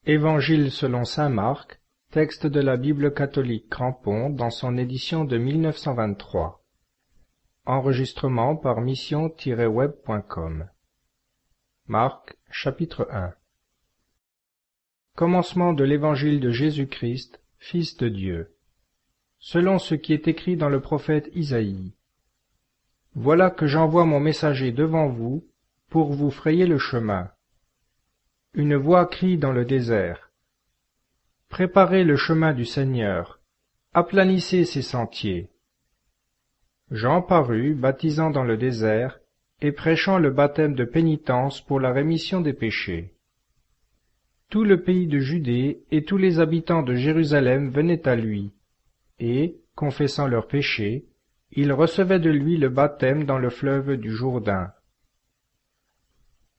Évangile selon saint Marc, texte de la Bible catholique Crampon dans son édition de 1923. Enregistrement par mission-web.com. Marc, chapitre 1. Commencement de l'évangile de Jésus-Christ, Fils de Dieu. Selon ce qui est écrit dans le prophète Isaïe. Voilà que j'envoie mon messager devant vous, pour vous frayer le chemin. Une voix crie dans le désert. Préparez le chemin du Seigneur, aplanissez ses sentiers. Jean parut, baptisant dans le désert, et prêchant le baptême de pénitence pour la rémission des péchés. Tout le pays de Judée et tous les habitants de Jérusalem venaient à lui, et, confessant leurs péchés, ils recevaient de lui le baptême dans le fleuve du Jourdain.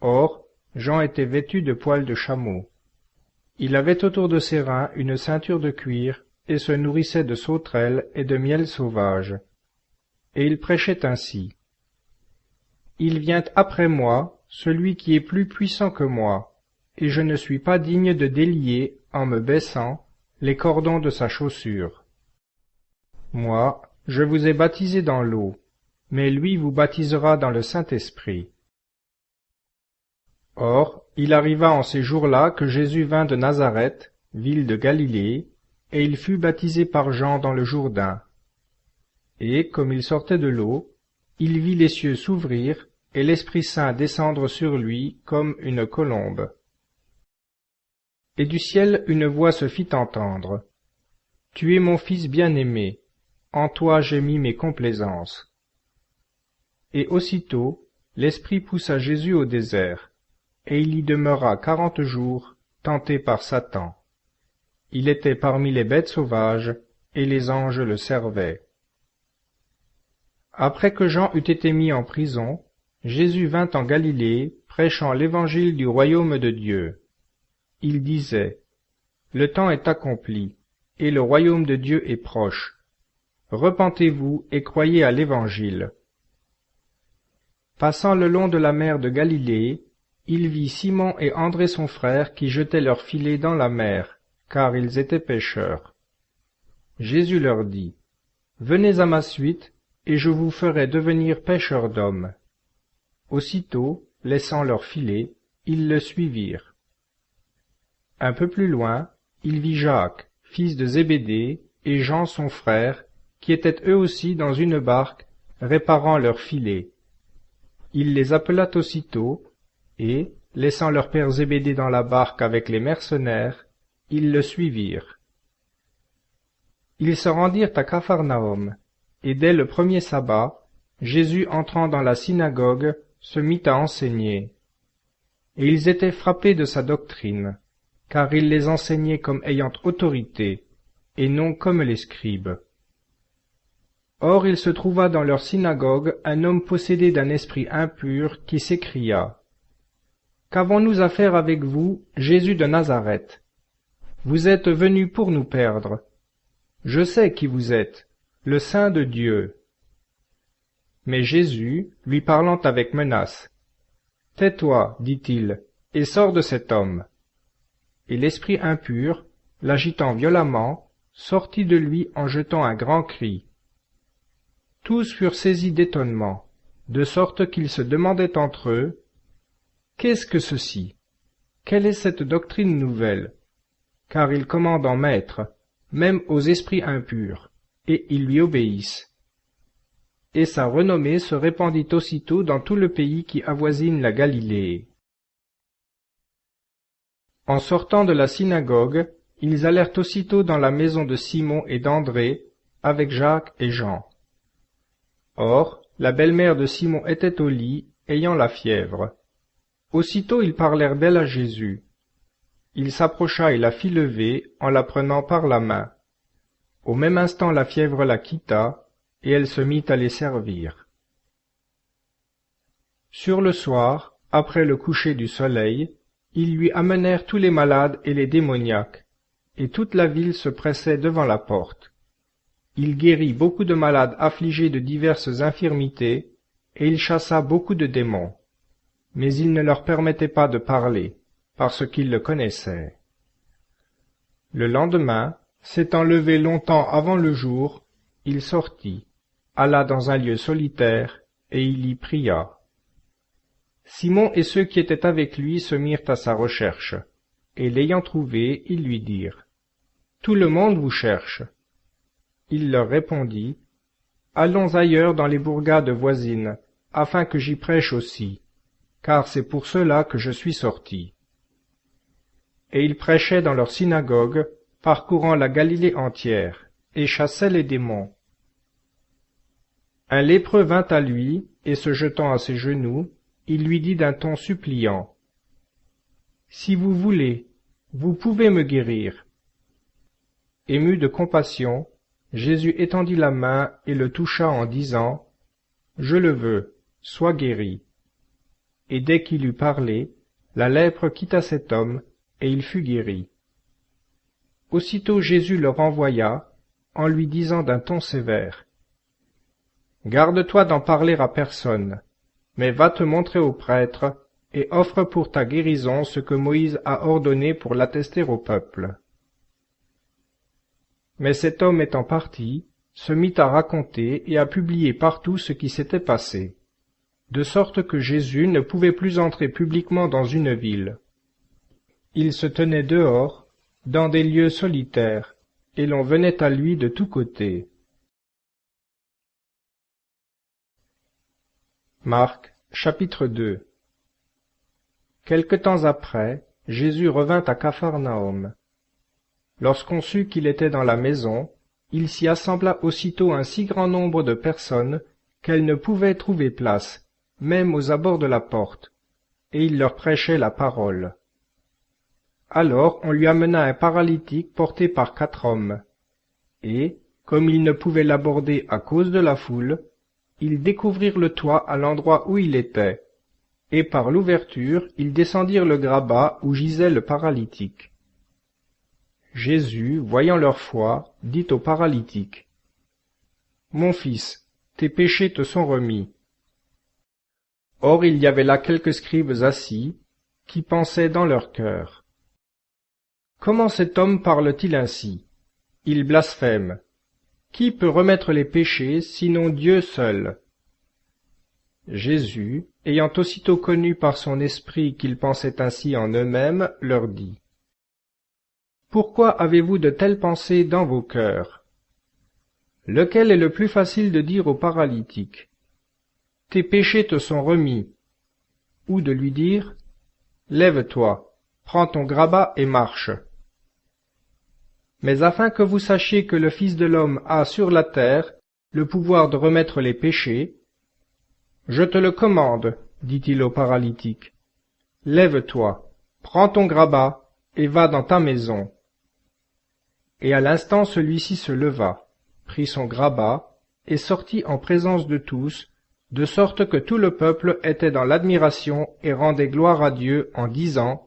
Or, Jean était vêtu de poils de chameau. Il avait autour de ses reins une ceinture de cuir, et se nourrissait de sauterelles et de miel sauvage. Et il prêchait ainsi. Il vient après moi, celui qui est plus puissant que moi, et je ne suis pas digne de délier, en me baissant, les cordons de sa chaussure. Moi, je vous ai baptisé dans l'eau, mais lui vous baptisera dans le Saint-Esprit. Or, il arriva en ces jours-là que Jésus vint de Nazareth, ville de Galilée, et il fut baptisé par Jean dans le Jourdain. Et, comme il sortait de l'eau, il vit les cieux s'ouvrir et l'Esprit Saint descendre sur lui comme une colombe. Et du ciel une voix se fit entendre. « Tu es mon Fils bien-aimé, en toi j'ai mis mes complaisances. » Et aussitôt, l'Esprit poussa Jésus au désert, et il y demeura 40 jours, tenté par Satan. Il était parmi les bêtes sauvages, et les anges le servaient. Après que Jean eut été mis en prison, Jésus vint en Galilée, prêchant l'évangile du royaume de Dieu. Il disait, « Le temps est accompli, et le royaume de Dieu est proche. Repentez-vous et croyez à l'évangile. » Passant le long de la mer de Galilée, il vit Simon et André son frère qui jetaient leurs filets dans la mer, car ils étaient pêcheurs. Jésus leur dit, « Venez à ma suite, et je vous ferai devenir pêcheurs d'hommes. » Aussitôt, laissant leurs filets, ils le suivirent. Un peu plus loin, il vit Jacques, fils de Zébédée, et Jean son frère, qui étaient eux aussi dans une barque, réparant leurs filets. Il les appela aussitôt, et, laissant leur père Zébédée dans la barque avec les mercenaires, ils le suivirent. Ils se rendirent à Capharnaüm, et dès le premier sabbat, Jésus entrant dans la synagogue, se mit à enseigner. Et ils étaient frappés de sa doctrine, car il les enseignait comme ayant autorité, et non comme les scribes. Or il se trouva dans leur synagogue un homme possédé d'un esprit impur qui s'écria, « Qu'avons-nous à faire avec vous, Jésus de Nazareth? Vous êtes venu pour nous perdre. Je sais qui vous êtes, le Saint de Dieu. » Mais Jésus, lui parlant avec menace, « Tais-toi, dit-il, et sors de cet homme. » Et l'esprit impur, l'agitant violemment, sortit de lui en jetant un grand cri. Tous furent saisis d'étonnement, de sorte qu'ils se demandaient entre eux, « Qu'est-ce que ceci? Quelle est cette doctrine nouvelle? Car il commande en maître, même aux esprits impurs, et ils lui obéissent. » Et sa renommée se répandit aussitôt dans tout le pays qui avoisine la Galilée. En sortant de la synagogue, ils allèrent aussitôt dans la maison de Simon et d'André, avec Jacques et Jean. Or, la belle-mère de Simon était au lit, ayant la fièvre. Aussitôt ils parlèrent d'elle à Jésus. Il s'approcha et la fit lever, en la prenant par la main. Au même instant la fièvre la quitta, et elle se mit à les servir. Sur le soir, après le coucher du soleil, ils lui amenèrent tous les malades et les démoniaques, et toute la ville se pressait devant la porte. Il guérit beaucoup de malades affligés de diverses infirmités, et il chassa beaucoup de démons. Mais il ne leur permettait pas de parler, parce qu'ils le connaissaient. Le lendemain, s'étant levé longtemps avant le jour, il sortit, alla dans un lieu solitaire, et il y pria. Simon et ceux qui étaient avec lui se mirent à sa recherche, et l'ayant trouvé, ils lui dirent, « Tout le monde vous cherche. » Il leur répondit, « Allons ailleurs dans les bourgades voisines, afin que j'y prêche aussi, car c'est pour cela que je suis sorti. » Et il prêchait dans leur synagogue, parcourant la Galilée entière, et chassait les démons. Un lépreux vint à lui, et se jetant à ses genoux, il lui dit d'un ton suppliant, « Si vous voulez, vous pouvez me guérir. » Ému de compassion, Jésus étendit la main et le toucha en disant, « Je le veux, sois guéri. » Et dès qu'il eut parlé, la lèpre quitta cet homme, et il fut guéri. Aussitôt Jésus le renvoya, en lui disant d'un ton sévère, « Garde-toi d'en parler à personne, mais va te montrer au prêtre, et offre pour ta guérison ce que Moïse a ordonné pour l'attester au peuple. » Mais cet homme étant parti, se mit à raconter et à publier partout ce qui s'était passé, de sorte que Jésus ne pouvait plus entrer publiquement dans une ville. Il se tenait dehors, dans des lieux solitaires, et l'on venait à lui de tous côtés. Marc, chapitre 2. Quelque temps après, Jésus revint à Capharnaüm. Lorsqu'on sut qu'il était dans la maison, il s'y assembla aussitôt un si grand nombre de personnes qu'elles ne pouvaient trouver place, même aux abords de la porte, et il leur prêchait la parole. Alors on lui amena un paralytique porté par 4 hommes, et, comme ils ne pouvaient l'aborder à cause de la foule, ils découvrirent le toit à l'endroit où il était, et par l'ouverture ils descendirent le grabat où gisait le paralytique. Jésus, voyant leur foi, dit au paralytique, « Mon fils, tes péchés te sont remis. » Or il y avait là quelques scribes assis, qui pensaient dans leur cœur, « Comment cet homme parle-t-il ainsi? Il blasphème. Qui peut remettre les péchés, sinon Dieu seul? » Jésus, ayant aussitôt connu par son esprit qu'ils pensaient ainsi en eux-mêmes, leur dit, « Pourquoi avez-vous de telles pensées dans vos cœurs? Lequel est le plus facile de dire au paralytique, « Tes péchés te sont remis » ou de lui dire, « Lève-toi, prends ton grabat et marche. » Mais afin que vous sachiez que le Fils de l'homme a sur la terre le pouvoir de remettre les péchés, « Je te le commande, dit-il au paralytique, « lève-toi, prends ton grabat et va dans ta maison. » Et à l'instant celui-ci se leva, prit son grabat, et sortit en présence de tous, de sorte que tout le peuple était dans l'admiration et rendait gloire à Dieu en disant,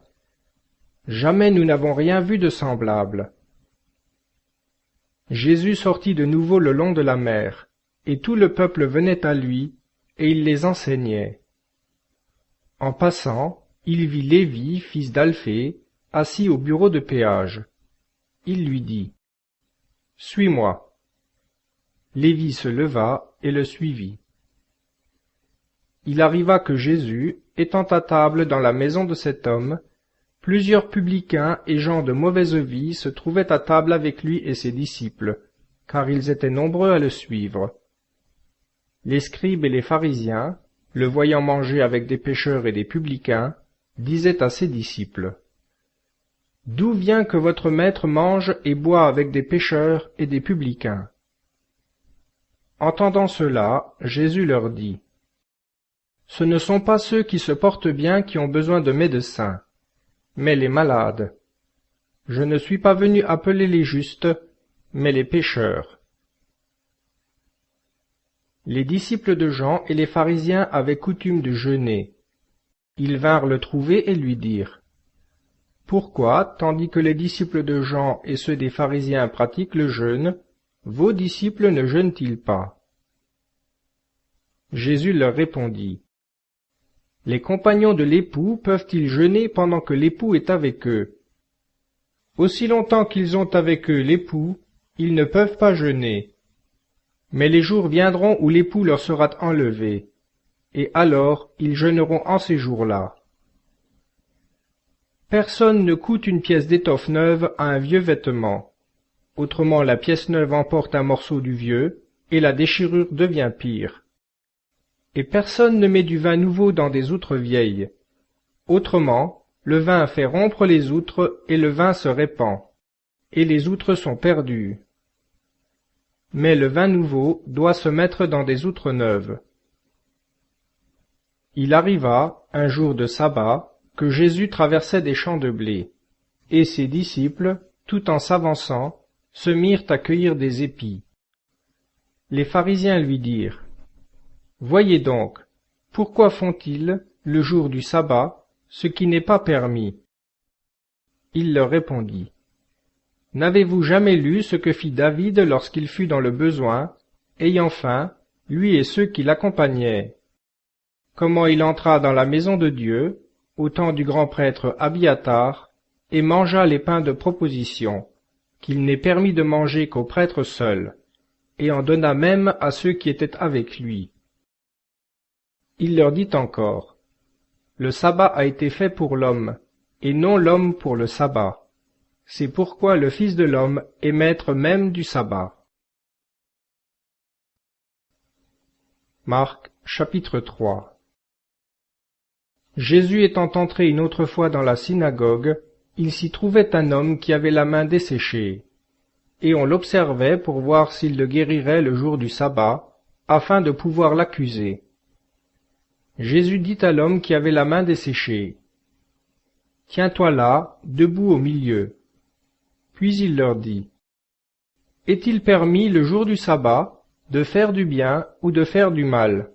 « Jamais nous n'avons rien vu de semblable. » Jésus sortit de nouveau le long de la mer, et tout le peuple venait à lui, et il les enseignait. En passant, il vit Lévi, fils d'Alphée, assis au bureau de péage. Il lui dit, « Suis-moi. » Lévi se leva et le suivit. Il arriva que Jésus, étant à table dans la maison de cet homme, plusieurs publicains et gens de mauvaise vie se trouvaient à table avec lui et ses disciples, car ils étaient nombreux à le suivre. Les scribes et les pharisiens, le voyant manger avec des pécheurs et des publicains, disaient à ses disciples, « D'où vient que votre maître mange et boit avec des pécheurs et des publicains? » Entendant cela, Jésus leur dit, « Ce ne sont pas ceux qui se portent bien qui ont besoin de médecins, mais les malades. Je ne suis pas venu appeler les justes, mais les pécheurs. » Les disciples de Jean et les pharisiens avaient coutume de jeûner. Ils vinrent le trouver et lui dirent, « Pourquoi, tandis que les disciples de Jean et ceux des pharisiens pratiquent le jeûne, vos disciples ne jeûnent-ils pas? » Jésus leur répondit, « Les compagnons de l'époux peuvent-ils jeûner pendant que l'époux est avec eux? Aussi longtemps qu'ils ont avec eux l'époux, ils ne peuvent pas jeûner. Mais les jours viendront où l'époux leur sera enlevé, et alors ils jeûneront en ces jours-là. Personne ne coûte une pièce d'étoffe neuve à un vieux vêtement. Autrement la pièce neuve emporte un morceau du vieux, et la déchirure devient pire. Et personne ne met du vin nouveau dans des outres vieilles. Autrement, le vin fait rompre les outres, et le vin se répand, et les outres sont perdues. Mais le vin nouveau doit se mettre dans des outres neuves. Il arriva, un jour de sabbat, que Jésus traversait des champs de blé, et ses disciples, tout en s'avançant, se mirent à cueillir des épis. Les pharisiens lui dirent, « Voyez donc, pourquoi font-ils, le jour du sabbat, ce qui n'est pas permis ?» Il leur répondit, « N'avez-vous jamais lu ce que fit David lorsqu'il fut dans le besoin, ayant faim, lui et ceux qui l'accompagnaient? Comment il entra dans la maison de Dieu, au temps du grand prêtre Abiatar, et mangea les pains de proposition, qu'il n'est permis de manger qu'aux prêtres seuls, et en donna même à ceux qui étaient avec lui. Il leur dit encore, « Le sabbat a été fait pour l'homme, et non l'homme pour le sabbat. C'est pourquoi le Fils de l'homme est maître même du sabbat. » Marc, chapitre 3. Jésus étant entré une autre fois dans la synagogue, il s'y trouvait un homme qui avait la main desséchée. Et on l'observait pour voir s'il le guérirait le jour du sabbat, afin de pouvoir l'accuser. Jésus dit à l'homme qui avait la main desséchée, « Tiens-toi là, debout au milieu. » Puis il leur dit, « Est-il permis le jour du sabbat de faire du bien ou de faire du mal,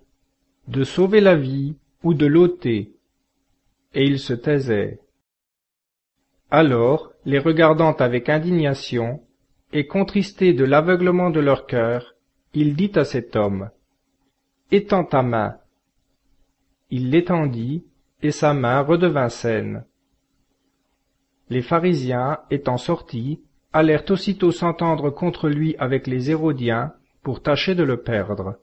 de sauver la vie ou de l'ôter ?» Et ils se taisaient. Alors, les regardant avec indignation, et contristé de l'aveuglement de leur cœur, il dit à cet homme, « Étends ta main. » Il l'étendit, et sa main redevint saine. Les pharisiens, étant sortis, allèrent aussitôt s'entendre contre lui avec les Hérodiens, pour tâcher de le perdre.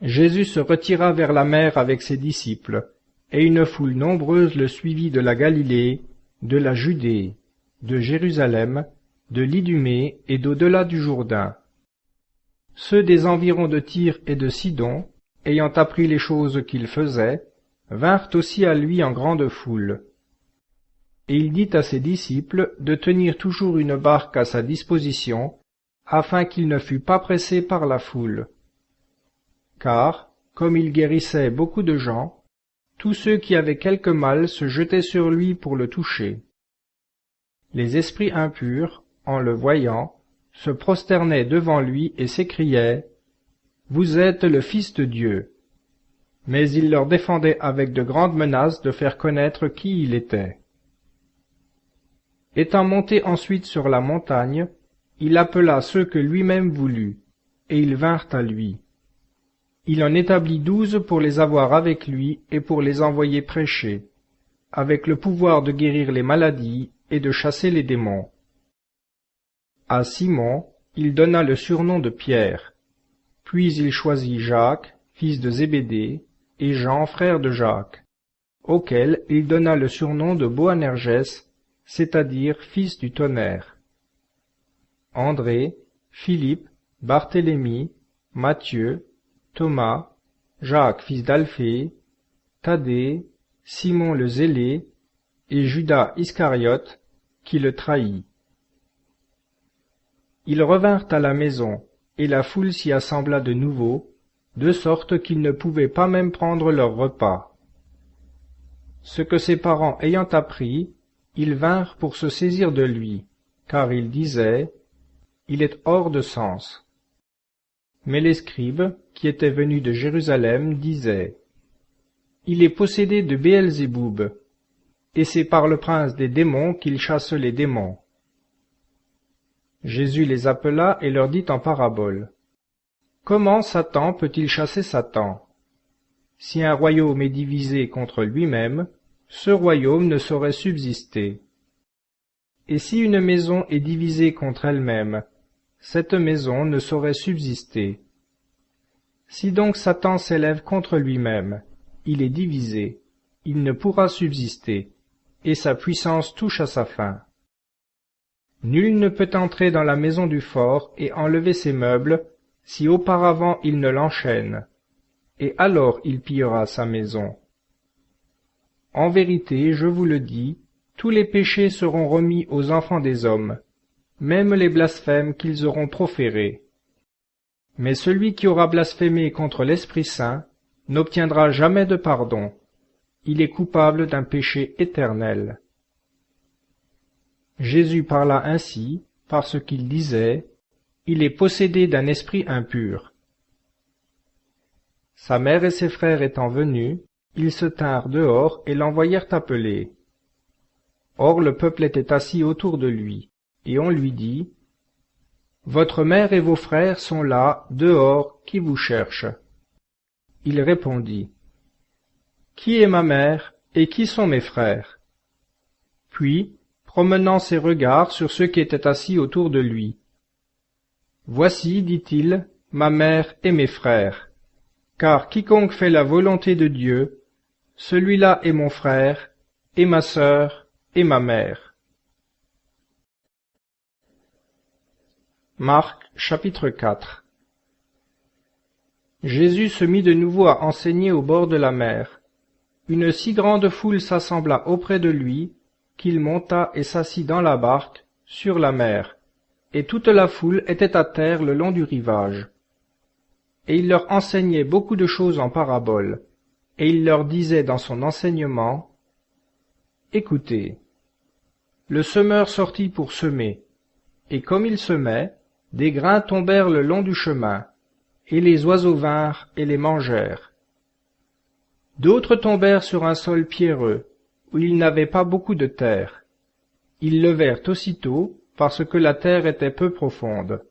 Jésus se retira vers la mer avec ses disciples, et une foule nombreuse le suivit de la Galilée, de la Judée, de Jérusalem, de l'Idumée et d'au-delà du Jourdain. Ceux des environs de Tyr et de Sidon, ayant appris les choses qu'il faisait, vinrent aussi à lui en grande foule. Et il dit à ses disciples de tenir toujours une barque à sa disposition, afin qu'il ne fût pas pressé par la foule. Car, comme il guérissait beaucoup de gens, tous ceux qui avaient quelque mal se jetaient sur lui pour le toucher. Les esprits impurs, en le voyant, se prosternaient devant lui et s'écriaient, « Vous êtes le Fils de Dieu. » Mais il leur défendait avec de grandes menaces de faire connaître qui il était. Étant monté ensuite sur la montagne, il appela ceux que lui-même voulut, et ils vinrent à lui. Il en établit 12 pour les avoir avec lui et pour les envoyer prêcher, avec le pouvoir de guérir les maladies et de chasser les démons. À Simon, il donna le surnom de Pierre. Puis il choisit Jacques, fils de Zébédée, et Jean, frère de Jacques, auquel il donna le surnom de Boanerges, c'est-à-dire fils du tonnerre. André, Philippe, Barthélemy, Matthieu, Thomas, Jacques fils d'Alphée, Thaddée, Simon le Zélé, et Judas Iscariote, qui le trahit. Ils revinrent à la maison, et la foule s'y assembla de nouveau, de sorte qu'ils ne pouvaient pas même prendre leur repas. Ce que ses parents ayant appris, ils vinrent pour se saisir de lui, car ils disaient, « Il est hors de sens. » Mais les scribes, qui étaient venus de Jérusalem, disaient, « Il est possédé de Béelzéboub, et c'est par le prince des démons qu'il chasse les démons. » Jésus les appela et leur dit en parabole, « Comment Satan peut-il chasser Satan? Si un royaume est divisé contre lui-même, ce royaume ne saurait subsister. Et si une maison est divisée contre elle-même, cette maison ne saurait subsister. Si donc Satan s'élève contre lui-même, il est divisé, il ne pourra subsister, et sa puissance touche à sa fin. Nul ne peut entrer dans la maison du fort et enlever ses meubles, si auparavant il ne l'enchaîne, et alors il pillera sa maison. En vérité, je vous le dis, tous les péchés seront remis aux enfants des hommes, même les blasphèmes qu'ils auront proférés. Mais celui qui aura blasphémé contre l'Esprit Saint n'obtiendra jamais de pardon. Il est coupable d'un péché éternel. Jésus parla ainsi parce qu'il disait « Il est possédé d'un esprit impur ». Sa mère et ses frères étant venus, ils se tinrent dehors et l'envoyèrent appeler. Or le peuple était assis autour de lui, et on lui dit « Votre mère et vos frères sont là, dehors, qui vous cherchent. » Il répondit « Qui est ma mère et qui sont mes frères ?» Puis, promenant ses regards sur ceux qui étaient assis autour de lui. « Voici, dit-il, ma mère et mes frères. Car quiconque fait la volonté de Dieu, celui-là est mon frère, et ma sœur, et ma mère. » Marc, chapitre 4. Jésus se mit de nouveau à enseigner au bord de la mer. Une si grande foule s'assembla auprès de lui, qu'il monta et s'assit dans la barque, sur la mer, et toute la foule était à terre le long du rivage. Et il leur enseignait beaucoup de choses en paraboles, et il leur disait dans son enseignement, « Écoutez, le semeur sortit pour semer, et comme il semait, des grains tombèrent le long du chemin, et les oiseaux vinrent et les mangèrent. D'autres tombèrent sur un sol pierreux, où il n'avait pas beaucoup de terre. Ils levèrent aussitôt, parce que la terre était peu profonde.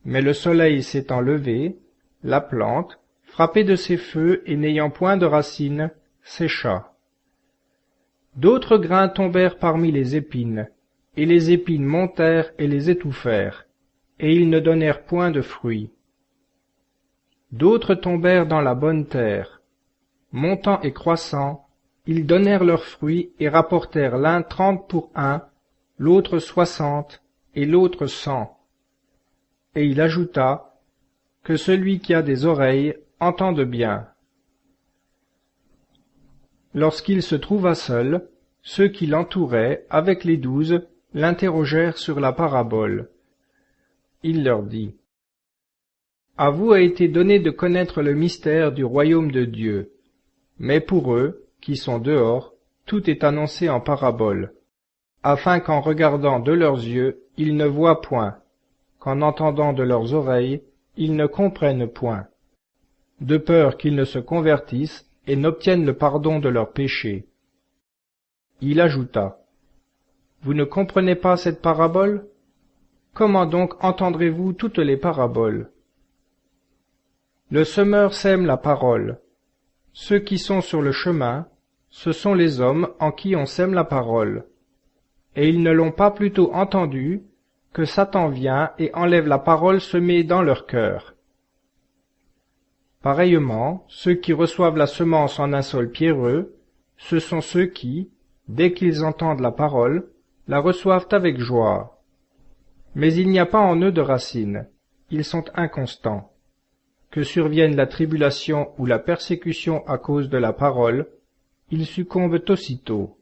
Mais le soleil s'étant levé, la plante, frappée de ses feux et n'ayant point de racines, sécha. D'autres grains tombèrent parmi les épines, et les épines montèrent et les étouffèrent, et ils ne donnèrent point de fruits. D'autres tombèrent dans la bonne terre. Montant et croissant, ils donnèrent leurs fruits et rapportèrent l'un 30 pour un, l'autre 60 et l'autre 100. Et il ajouta, que celui qui a des oreilles entende bien. Lorsqu'il se trouva seul, ceux qui l'entouraient, avec les 12, l'interrogèrent sur la parabole. Il leur dit, « À vous a été donné de connaître le mystère du royaume de Dieu, mais pour eux, qui sont dehors, tout est annoncé en parabole, afin qu'en regardant de leurs yeux, ils ne voient point, qu'en entendant de leurs oreilles, ils ne comprennent point, de peur qu'ils ne se convertissent et n'obtiennent le pardon de leurs péchés. » Il ajouta, « Vous ne comprenez pas cette parabole? Comment donc entendrez-vous toutes les paraboles? Le semeur sème la parole. Ceux qui sont sur le chemin, ce sont les hommes en qui on sème la parole. Et ils ne l'ont pas plutôt entendue que Satan vient et enlève la parole semée dans leur cœur. Pareillement, ceux qui reçoivent la semence en un sol pierreux, ce sont ceux qui, dès qu'ils entendent la parole, la reçoivent avec joie. Mais il n'y a pas en eux de racines, ils sont inconstants. Que survienne la tribulation ou la persécution à cause de la parole, ils succombent aussitôt.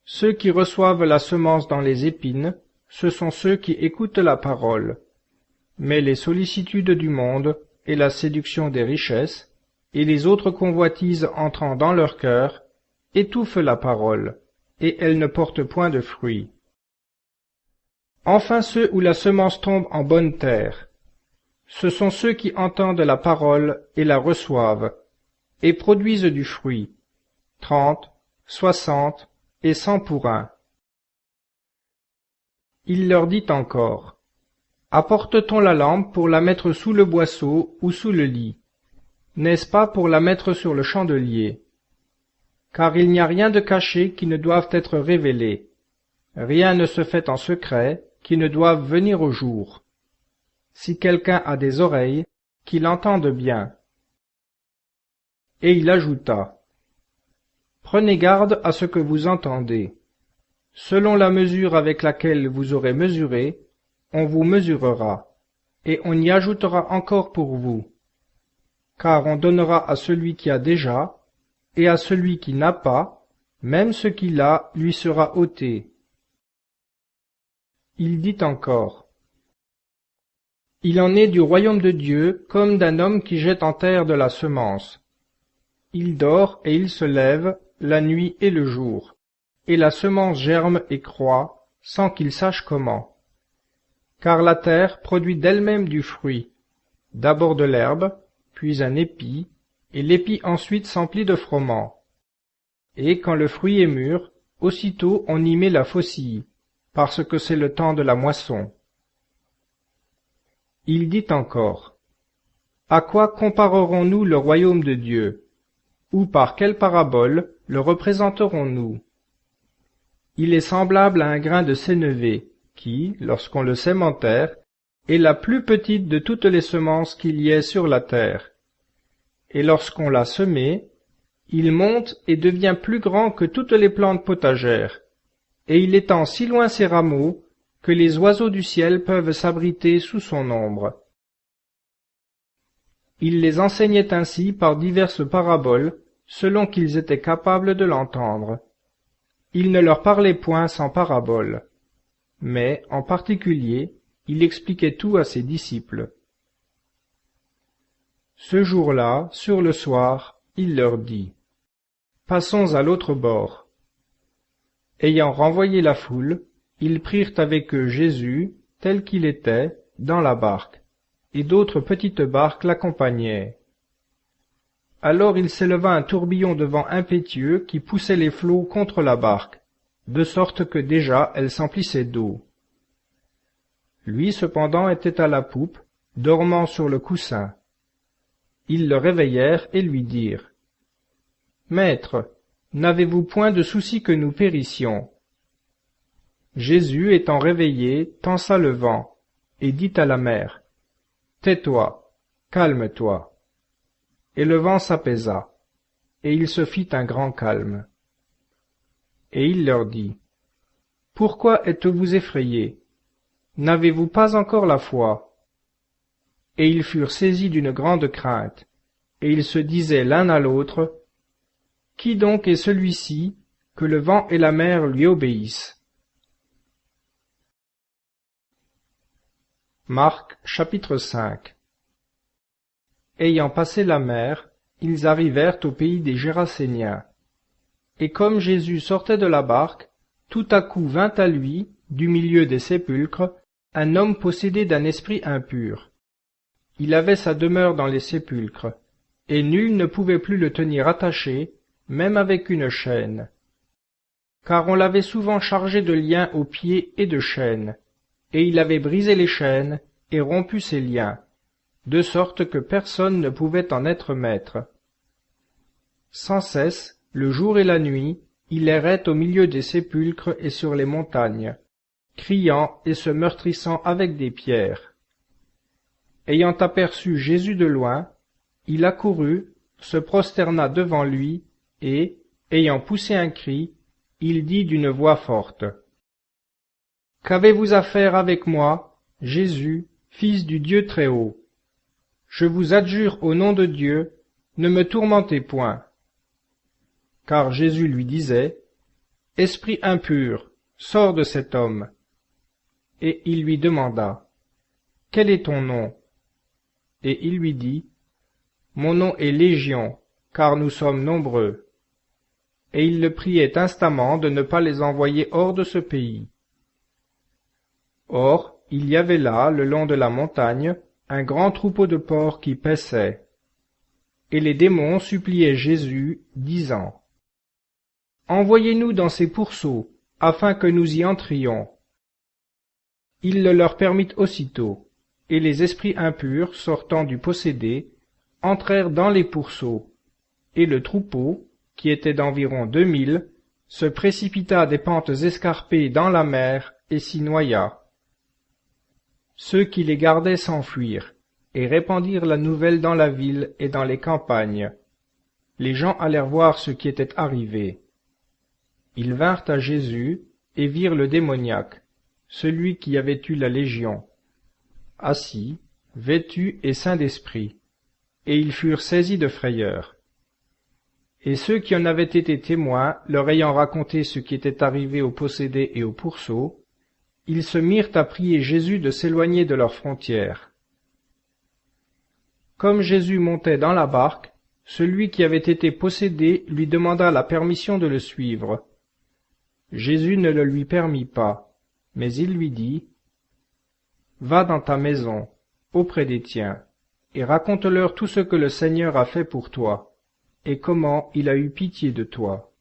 Ceux qui reçoivent la semence dans les épines, ce sont ceux qui écoutent la parole. Mais les sollicitudes du monde, et la séduction des richesses, et les autres convoitises entrant dans leur cœur, étouffent la parole, et elle ne porte point de fruits. Enfin ceux où la semence tombe en bonne terre, ce sont ceux qui entendent la parole et la reçoivent, et produisent du fruit, 30, 60 et 100 pour un. Il leur dit encore, « Apporte-t-on la lampe pour la mettre sous le boisseau ou sous le lit? N'est-ce pas pour la mettre sur le chandelier? car il n'y a rien de caché qui ne doive être révélé. Rien ne se fait en secret qui ne doive venir au jour. Si quelqu'un a des oreilles, qu'il entende bien. Et il ajouta, prenez garde à ce que vous entendez. Selon la mesure avec laquelle vous aurez mesuré, on vous mesurera, et on y ajoutera encore pour vous. Car on donnera à celui qui a déjà, et à celui qui n'a pas, même ce qu'il a lui sera ôté. Il dit encore, il en est du royaume de Dieu comme d'un homme qui jette en terre de la semence. Il dort et il se lève, la nuit et le jour, et la semence germe et croît, sans qu'il sache comment. Car la terre produit d'elle-même du fruit, d'abord de l'herbe, puis un épi, et l'épi ensuite s'emplit de froment. Et quand le fruit est mûr, aussitôt on y met la faucille, parce que c'est le temps de la moisson. Il dit encore, à quoi comparerons-nous le royaume de Dieu? Ou par quelle parabole le représenterons-nous? Il est semblable à un grain de sénévé, qui, lorsqu'on le sème en terre, est la plus petite de toutes les semences qu'il y ait sur la terre. Et lorsqu'on l'a semé, il monte et devient plus grand que toutes les plantes potagères, et il étend si loin ses rameaux que les oiseaux du ciel peuvent s'abriter sous son ombre. Il les enseignait ainsi par diverses paraboles, selon qu'ils étaient capables de l'entendre. Il ne leur parlait point sans paraboles, mais, en particulier, il expliquait tout à ses disciples. Ce jour-là, sur le soir, il leur dit, « Passons à l'autre bord. » Ayant renvoyé la foule, ils prirent avec eux Jésus, tel qu'il était, dans la barque, et d'autres petites barques l'accompagnaient. Alors il s'éleva un tourbillon de vent impétueux qui poussait les flots contre la barque, de sorte que déjà elle s'emplissait d'eau. Lui cependant était à la poupe, dormant sur le coussin. Ils le réveillèrent et lui dirent, « Maître, n'avez-vous point de souci que nous périssions ?» Jésus, étant réveillé, tensa le vent, et dit à la mer, « Tais-toi, calme-toi. » Et le vent s'apaisa, et il se fit un grand calme. Et il leur dit, « Pourquoi êtes-vous effrayés? N'avez-vous pas encore la foi? » Et ils furent saisis d'une grande crainte, et ils se disaient l'un à l'autre, « Qui donc est celui-ci, que le vent et la mer lui obéissent? » Marc chapitre 5. Ayant passé la mer, ils arrivèrent au pays des Géraséniens. Et comme Jésus sortait de la barque, tout à coup vint à lui, du milieu des sépulcres, un homme possédé d'un esprit impur. Il avait sa demeure dans les sépulcres, et nul ne pouvait plus le tenir attaché, même avec une chaîne. Car on l'avait souvent chargé de liens aux pieds et de chaînes, et il avait brisé les chaînes et rompu ses liens, de sorte que personne ne pouvait en être maître. Sans cesse, le jour et la nuit, il errait au milieu des sépulcres et sur les montagnes, criant et se meurtrissant avec des pierres. Ayant aperçu Jésus de loin, il accourut, se prosterna devant lui, et, ayant poussé un cri, il dit d'une voix forte, « Qu'avez-vous à faire avec moi, Jésus, Fils du Dieu Très-Haut? Je vous adjure au nom de Dieu, ne me tourmentez point. » Car Jésus lui disait, « Esprit impur, sors de cet homme. » Et il lui demanda, « Quel est ton nom? » Et il lui dit, « Mon nom est Légion, car nous sommes nombreux. » Et il le priait instamment de ne pas les envoyer hors de ce pays. Or, il y avait là, le long de la montagne, un grand troupeau de porcs qui paissaient. Et les démons suppliaient Jésus, disant, « Envoyez-nous dans ces pourceaux, afin que nous y entrions. » Il le leur permit aussitôt, et les esprits impurs, sortant du possédé, entrèrent dans les pourceaux, et le troupeau, qui était d'environ 2000, se précipita des pentes escarpées dans la mer et s'y noya. Ceux qui les gardaient s'enfuirent, et répandirent la nouvelle dans la ville et dans les campagnes. Les gens allèrent voir ce qui était arrivé. Ils vinrent à Jésus et virent le démoniaque, celui qui avait eu la légion, assis, vêtu et saint d'esprit, et ils furent saisis de frayeur. Et ceux qui en avaient été témoins, leur ayant raconté ce qui était arrivé aux possédés et aux pourceaux, ils se mirent à prier Jésus de s'éloigner de leurs frontières. Comme Jésus montait dans la barque, celui qui avait été possédé lui demanda la permission de le suivre. Jésus ne le lui permit pas, mais il lui dit, « Va dans ta maison, auprès des tiens, et raconte-leur tout ce que le Seigneur a fait pour toi, et comment il a eu pitié de toi. »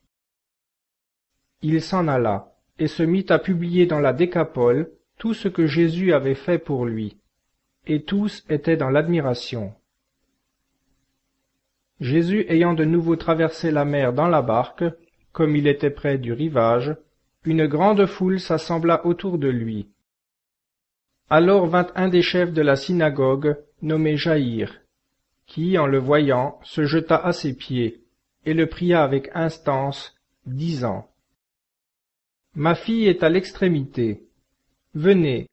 Il s'en alla, et se mit à publier dans la Décapole tout ce que Jésus avait fait pour lui, et tous étaient dans l'admiration. Jésus ayant de nouveau traversé la mer dans la barque, comme il était près du rivage, une grande foule s'assembla autour de lui. Alors vint un des chefs de la synagogue, nommé Jaïr, qui, en le voyant, se jeta à ses pieds, et le pria avec instance, disant, « Ma fille est à l'extrémité. Venez,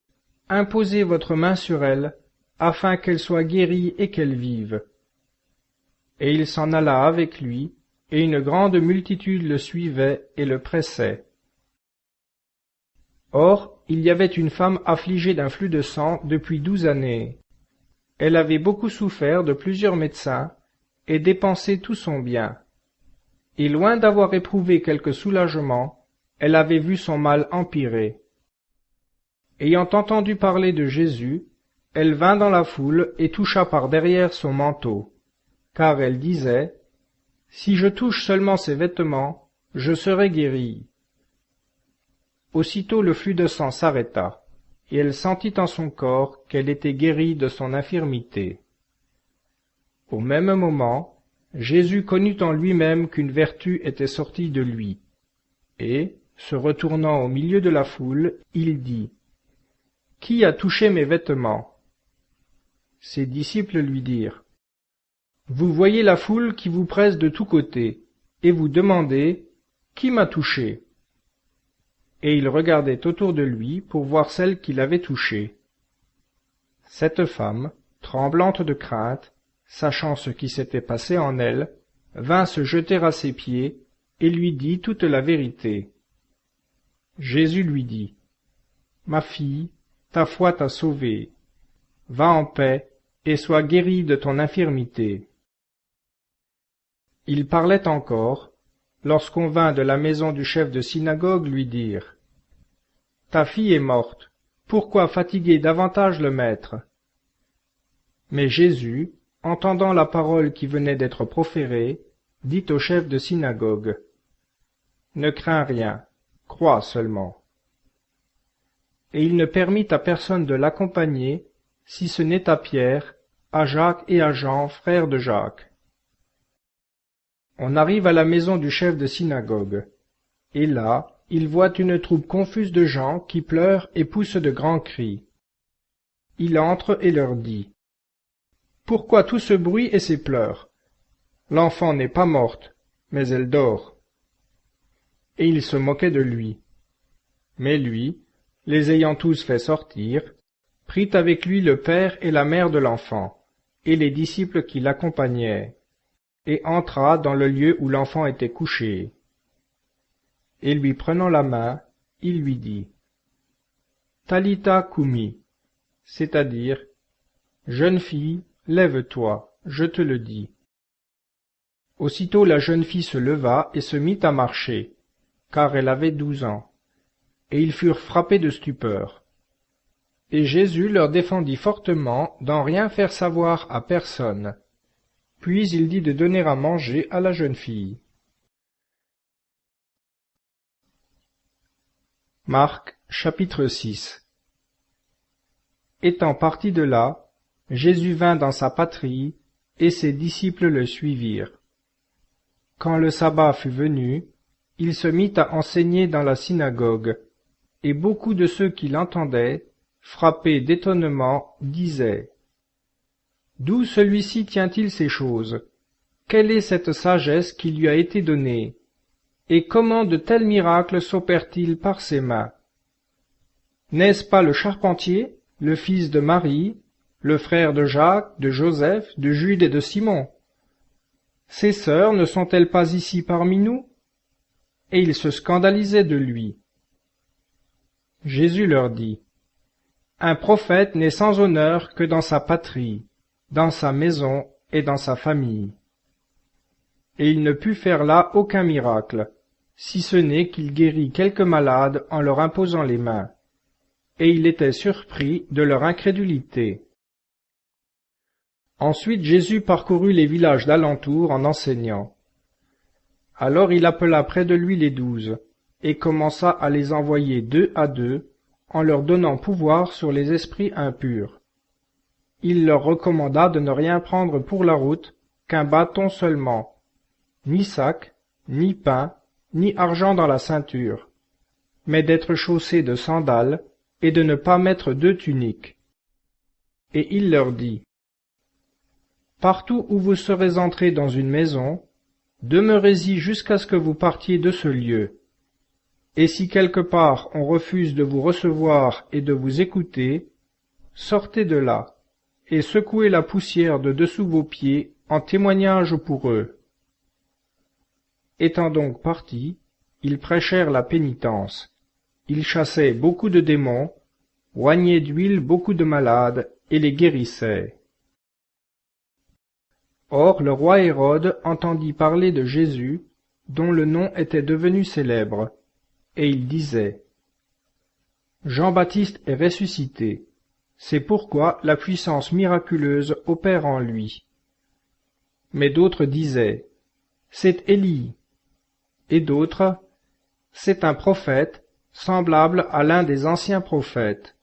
imposez votre main sur elle, afin qu'elle soit guérie et qu'elle vive. » Et il s'en alla avec lui, et une grande multitude le suivait et le pressait. Or, il y avait une femme affligée d'un flux de sang depuis 12 années. Elle avait beaucoup souffert de plusieurs médecins, et dépensé tout son bien. Et loin d'avoir éprouvé quelque soulagement, elle avait vu son mal empirer. Ayant entendu parler de Jésus, elle vint dans la foule et toucha par derrière son manteau, car elle disait, « Si je touche seulement ses vêtements, je serai guérie. » Aussitôt le flux de sang s'arrêta, et elle sentit en son corps qu'elle était guérie de son infirmité. Au même moment, Jésus connut en lui-même qu'une vertu était sortie de lui, et, se retournant au milieu de la foule, il dit, « Qui a touché mes vêtements ?» Ses disciples lui dirent, « Vous voyez la foule qui vous presse de tous côtés, et vous demandez, « Qui m'a touché ?» Et il regardait autour de lui pour voir celle qui l'avait touché. Cette femme, tremblante de crainte, sachant ce qui s'était passé en elle, vint se jeter à ses pieds et lui dit toute la vérité. Jésus lui dit, « Ma fille, ta foi t'a sauvée. Va en paix et sois guérie de ton infirmité. » Il parlait encore, lorsqu'on vint de la maison du chef de synagogue lui dire, « Ta fille est morte, pourquoi fatiguer davantage le maître ?» Mais Jésus, entendant la parole qui venait d'être proférée, dit au chef de synagogue, « Ne crains rien, crois seulement. » Et il ne permit à personne de l'accompagner, si ce n'est à Pierre, à Jacques et à Jean, frères de Jacques. On arrive à la maison du chef de synagogue, et là, il voit une troupe confuse de gens qui pleurent et poussent de grands cris. Il entre et leur dit, « Pourquoi tout ce bruit et ces pleurs? L'enfant n'est pas morte, mais elle dort. » Et il se moquait de lui. Mais lui, les ayant tous fait sortir, prit avec lui le père et la mère de l'enfant, et les disciples qui l'accompagnaient, et entra dans le lieu où l'enfant était couché. Et lui prenant la main, il lui dit, « Talitha koumi », c'est-à-dire, « Jeune fille, lève-toi, je te le dis. » Aussitôt la jeune fille se leva et se mit à marcher, car elle avait 12 ans, et ils furent frappés de stupeur. Et Jésus leur défendit fortement d'en rien faire savoir à personne. Puis il dit de donner à manger à la jeune fille. Marc, chapitre 6. Étant parti de là, Jésus vint dans sa patrie, et ses disciples le suivirent. Quand le sabbat fut venu, il se mit à enseigner dans la synagogue, et beaucoup de ceux qui l'entendaient, frappés d'étonnement, disaient: D'où celui-ci tient-il ces choses? Quelle est cette sagesse qui lui a été donnée? Et comment de tels miracles s'opèrent-ils par ses mains? N'est-ce pas le charpentier, le fils de Marie, le frère de Jacques, de Joseph, de Jude et de Simon? Ses sœurs ne sont-elles pas ici parmi nous? Et ils se scandalisaient de lui. Jésus leur dit: Un prophète n'est sans honneur que dans sa patrie, dans sa maison et dans sa famille. Et il ne put faire là aucun miracle, si ce n'est qu'il guérit quelques malades en leur imposant les mains. Et il était surpris de leur incrédulité. Ensuite Jésus parcourut les villages d'alentour en enseignant. Alors il appela près de lui les 12, et commença à les envoyer 2 à 2, en leur donnant pouvoir sur les esprits impurs. Il leur recommanda de ne rien prendre pour la route qu'un bâton seulement, ni sac, ni pain, ni argent dans la ceinture, mais d'être chaussés de sandales, et de ne pas mettre 2 tuniques. Et il leur dit: Partout où vous serez entrés dans une maison, demeurez-y jusqu'à ce que vous partiez de ce lieu. Et si quelque part on refuse de vous recevoir et de vous écouter, sortez de là, et secouez la poussière de dessous vos pieds en témoignage pour eux. Étant donc partis, ils prêchèrent la pénitence. Ils chassaient beaucoup de démons, oignaient d'huile beaucoup de malades, et les guérissaient. Or le roi Hérode entendit parler de Jésus, dont le nom était devenu célèbre, et il disait: Jean-Baptiste est ressuscité, c'est pourquoi la puissance miraculeuse opère en lui. Mais d'autres disaient: C'est Élie, et d'autres: C'est un prophète, semblable à l'un des anciens prophètes.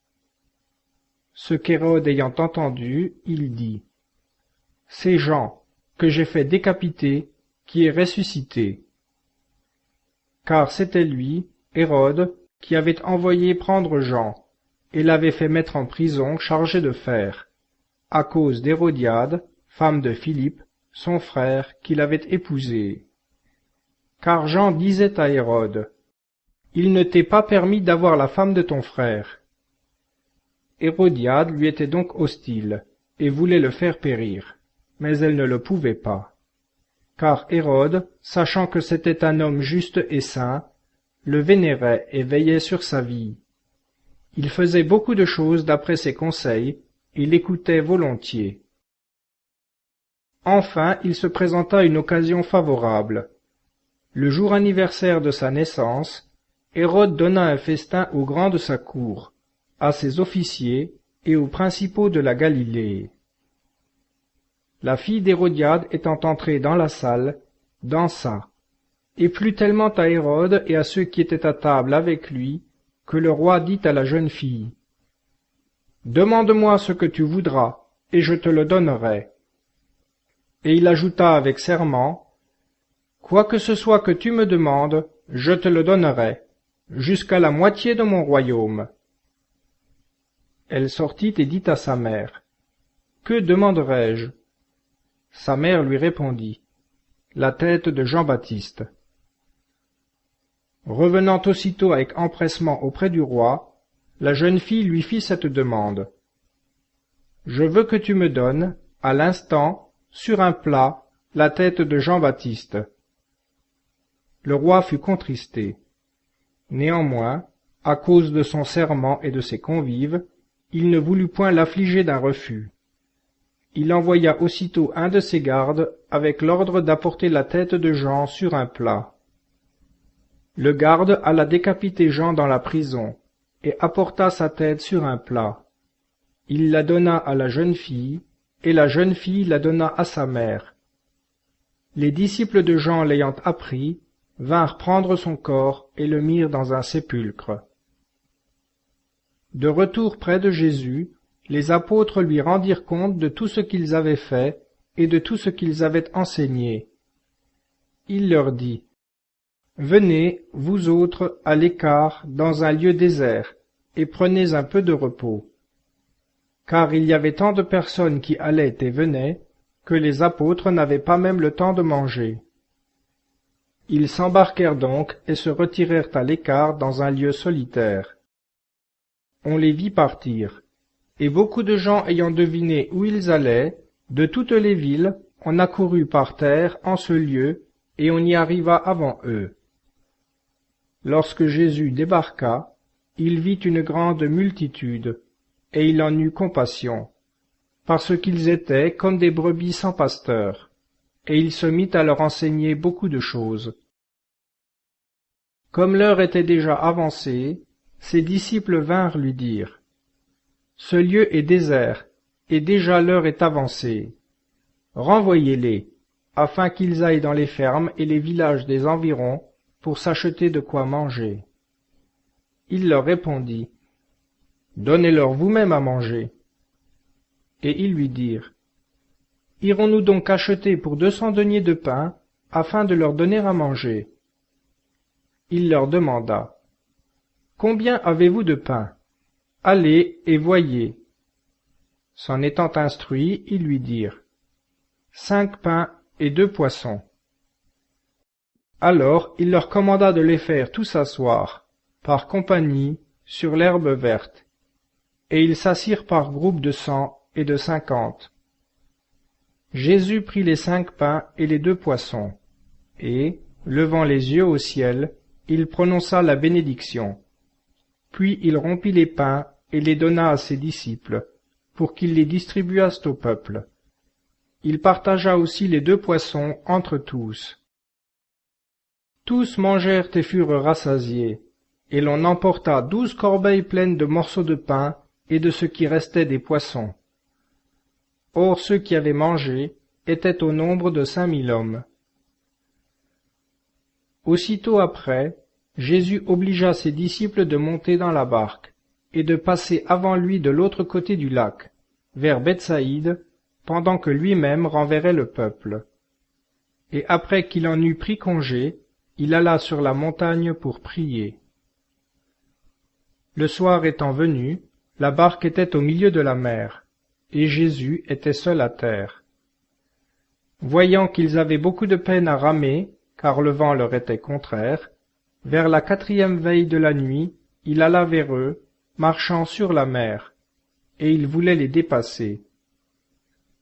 Ce qu'Hérode ayant entendu, il dit: C'est Jean, que j'ai fait décapiter, qui est ressuscité. Car c'était lui, Hérode, qui avait envoyé prendre Jean, et l'avait fait mettre en prison chargé de fer, à cause d'Hérodiade, femme de Philippe, son frère, qui l'avait épousé. Car Jean disait à Hérode: Il ne t'est pas permis d'avoir la femme de ton frère. Hérodiade lui était donc hostile, et voulait le faire périr, mais elle ne le pouvait pas. Car Hérode, sachant que c'était un homme juste et saint, le vénérait et veillait sur sa vie. Il faisait beaucoup de choses d'après ses conseils, et l'écoutait volontiers. Enfin il se présenta une occasion favorable. Le jour anniversaire de sa naissance, Hérode donna un festin aux grands de sa cour, à ses officiers et aux principaux de la Galilée. La fille d'Hérodiade étant entrée dans la salle, dansa, et plut tellement à Hérode et à ceux qui étaient à table avec lui, que le roi dit à la jeune fille: Demande-moi ce que tu voudras, et je te le donnerai. Et il ajouta avec serment: Quoi que ce soit que tu me demandes, je te le donnerai, jusqu'à la moitié de mon royaume. Elle sortit et dit à sa mère: Que demanderai-je? Sa mère lui répondit: La tête de Jean-Baptiste. Revenant aussitôt avec empressement auprès du roi, la jeune fille lui fit cette demande: Je veux que tu me donnes, à l'instant, sur un plat, la tête de Jean-Baptiste. Le roi fut contristé. Néanmoins, à cause de son serment et de ses convives, il ne voulut point l'affliger d'un refus. Il envoya aussitôt un de ses gardes avec l'ordre d'apporter la tête de Jean sur un plat. Le garde alla décapiter Jean dans la prison, et apporta sa tête sur un plat. Il la donna à la jeune fille, et la jeune fille la donna à sa mère. Les disciples de Jean l'ayant appris, vinrent prendre son corps et le mirent dans un sépulcre. De retour près de Jésus, les apôtres lui rendirent compte de tout ce qu'ils avaient fait et de tout ce qu'ils avaient enseigné. Il leur dit: Venez, vous autres, à l'écart, dans un lieu désert, et prenez un peu de repos. Car il y avait tant de personnes qui allaient et venaient, que les apôtres n'avaient pas même le temps de manger. Ils s'embarquèrent donc et se retirèrent à l'écart dans un lieu solitaire. On les vit partir, et beaucoup de gens ayant deviné où ils allaient, de toutes les villes, on accourut par terre en ce lieu, et on y arriva avant eux. Lorsque Jésus débarqua, il vit une grande multitude, et il en eut compassion, parce qu'ils étaient comme des brebis sans pasteur, et il se mit à leur enseigner beaucoup de choses. Comme l'heure était déjà avancée, ses disciples vinrent lui dire: Ce lieu est désert, et déjà l'heure est avancée. Renvoyez-les, afin qu'ils aillent dans les fermes et les villages des environs pour s'acheter de quoi manger. Il leur répondit: Donnez-leur vous-même à manger. Et ils lui dirent: Irons-nous donc acheter pour 200 deniers de pain, afin de leur donner à manger? Il leur demanda: Combien avez-vous de pain? Allez et voyez. S'en étant instruits, ils lui dirent: 5 pains et 2 poissons. Alors il leur commanda de les faire tous asseoir, par compagnie, sur l'herbe verte. Et ils s'assirent par groupes de 100 et de 50. Jésus prit les 5 pains et les 2 poissons, et, levant les yeux au ciel, il prononça la bénédiction. Puis il rompit les pains et les donna à ses disciples, pour qu'ils les distribuassent au peuple. Il partagea aussi les 2 poissons entre tous. Tous mangèrent et furent rassasiés, et l'on emporta 12 corbeilles pleines de morceaux de pain et de ce qui restait des poissons. Or ceux qui avaient mangé étaient au nombre de 5000 hommes. Aussitôt après, Jésus obligea ses disciples de monter dans la barque, et de passer avant lui de l'autre côté du lac, vers Bethsaïde, pendant que lui-même renverrait le peuple. Et après qu'il en eut pris congé, il alla sur la montagne pour prier. Le soir étant venu, la barque était au milieu de la mer, et Jésus était seul à terre. Voyant qu'ils avaient beaucoup de peine à ramer, car le vent leur était contraire, vers la 4e veille de la nuit, il alla vers eux, marchant sur la mer, et il voulait les dépasser.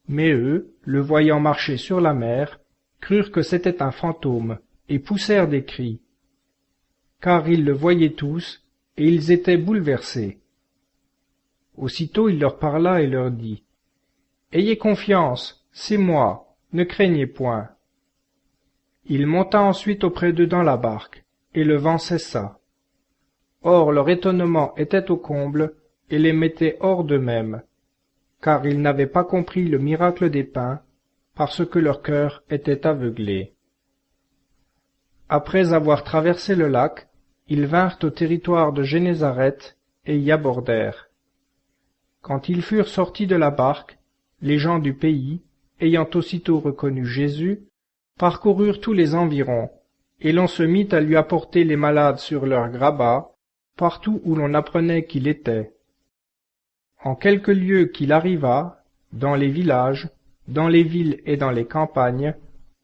Mais eux, le voyant marcher sur la mer, crurent que c'était un fantôme, et poussèrent des cris. Car ils le voyaient tous, et ils étaient bouleversés. Aussitôt il leur parla et leur dit: Ayez confiance, c'est moi, ne craignez point. Il monta ensuite auprès d'eux dans la barque, et le vent cessa. Or leur étonnement était au comble, et les mettait hors d'eux-mêmes, car ils n'avaient pas compris le miracle des pains, parce que leur cœur était aveuglé. Après avoir traversé le lac, ils vinrent au territoire de Génézareth, et y abordèrent. Quand ils furent sortis de la barque, les gens du pays, ayant aussitôt reconnu Jésus, parcoururent tous les environs, et l'on se mit à lui apporter les malades sur leurs grabats, partout où l'on apprenait qu'il était. En quelques lieues qu'il arriva, dans les villages, dans les villes et dans les campagnes,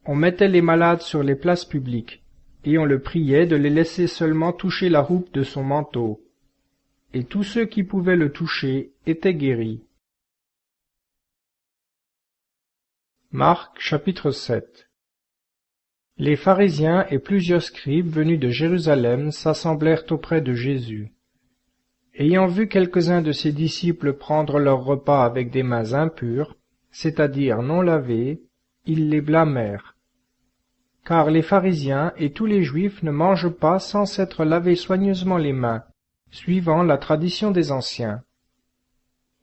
on mettait les malades sur les places publiques, et on le priait de les laisser seulement toucher la houppe de son manteau. Et tous ceux qui pouvaient le toucher étaient guéris. Marc chapitre 7. Les pharisiens et plusieurs scribes venus de Jérusalem s'assemblèrent auprès de Jésus. Ayant vu quelques-uns de ses disciples prendre leur repas avec des mains impures, c'est-à-dire non lavées, ils les blâmèrent. Car les pharisiens et tous les juifs ne mangent pas sans s'être lavés soigneusement les mains, suivant la tradition des anciens.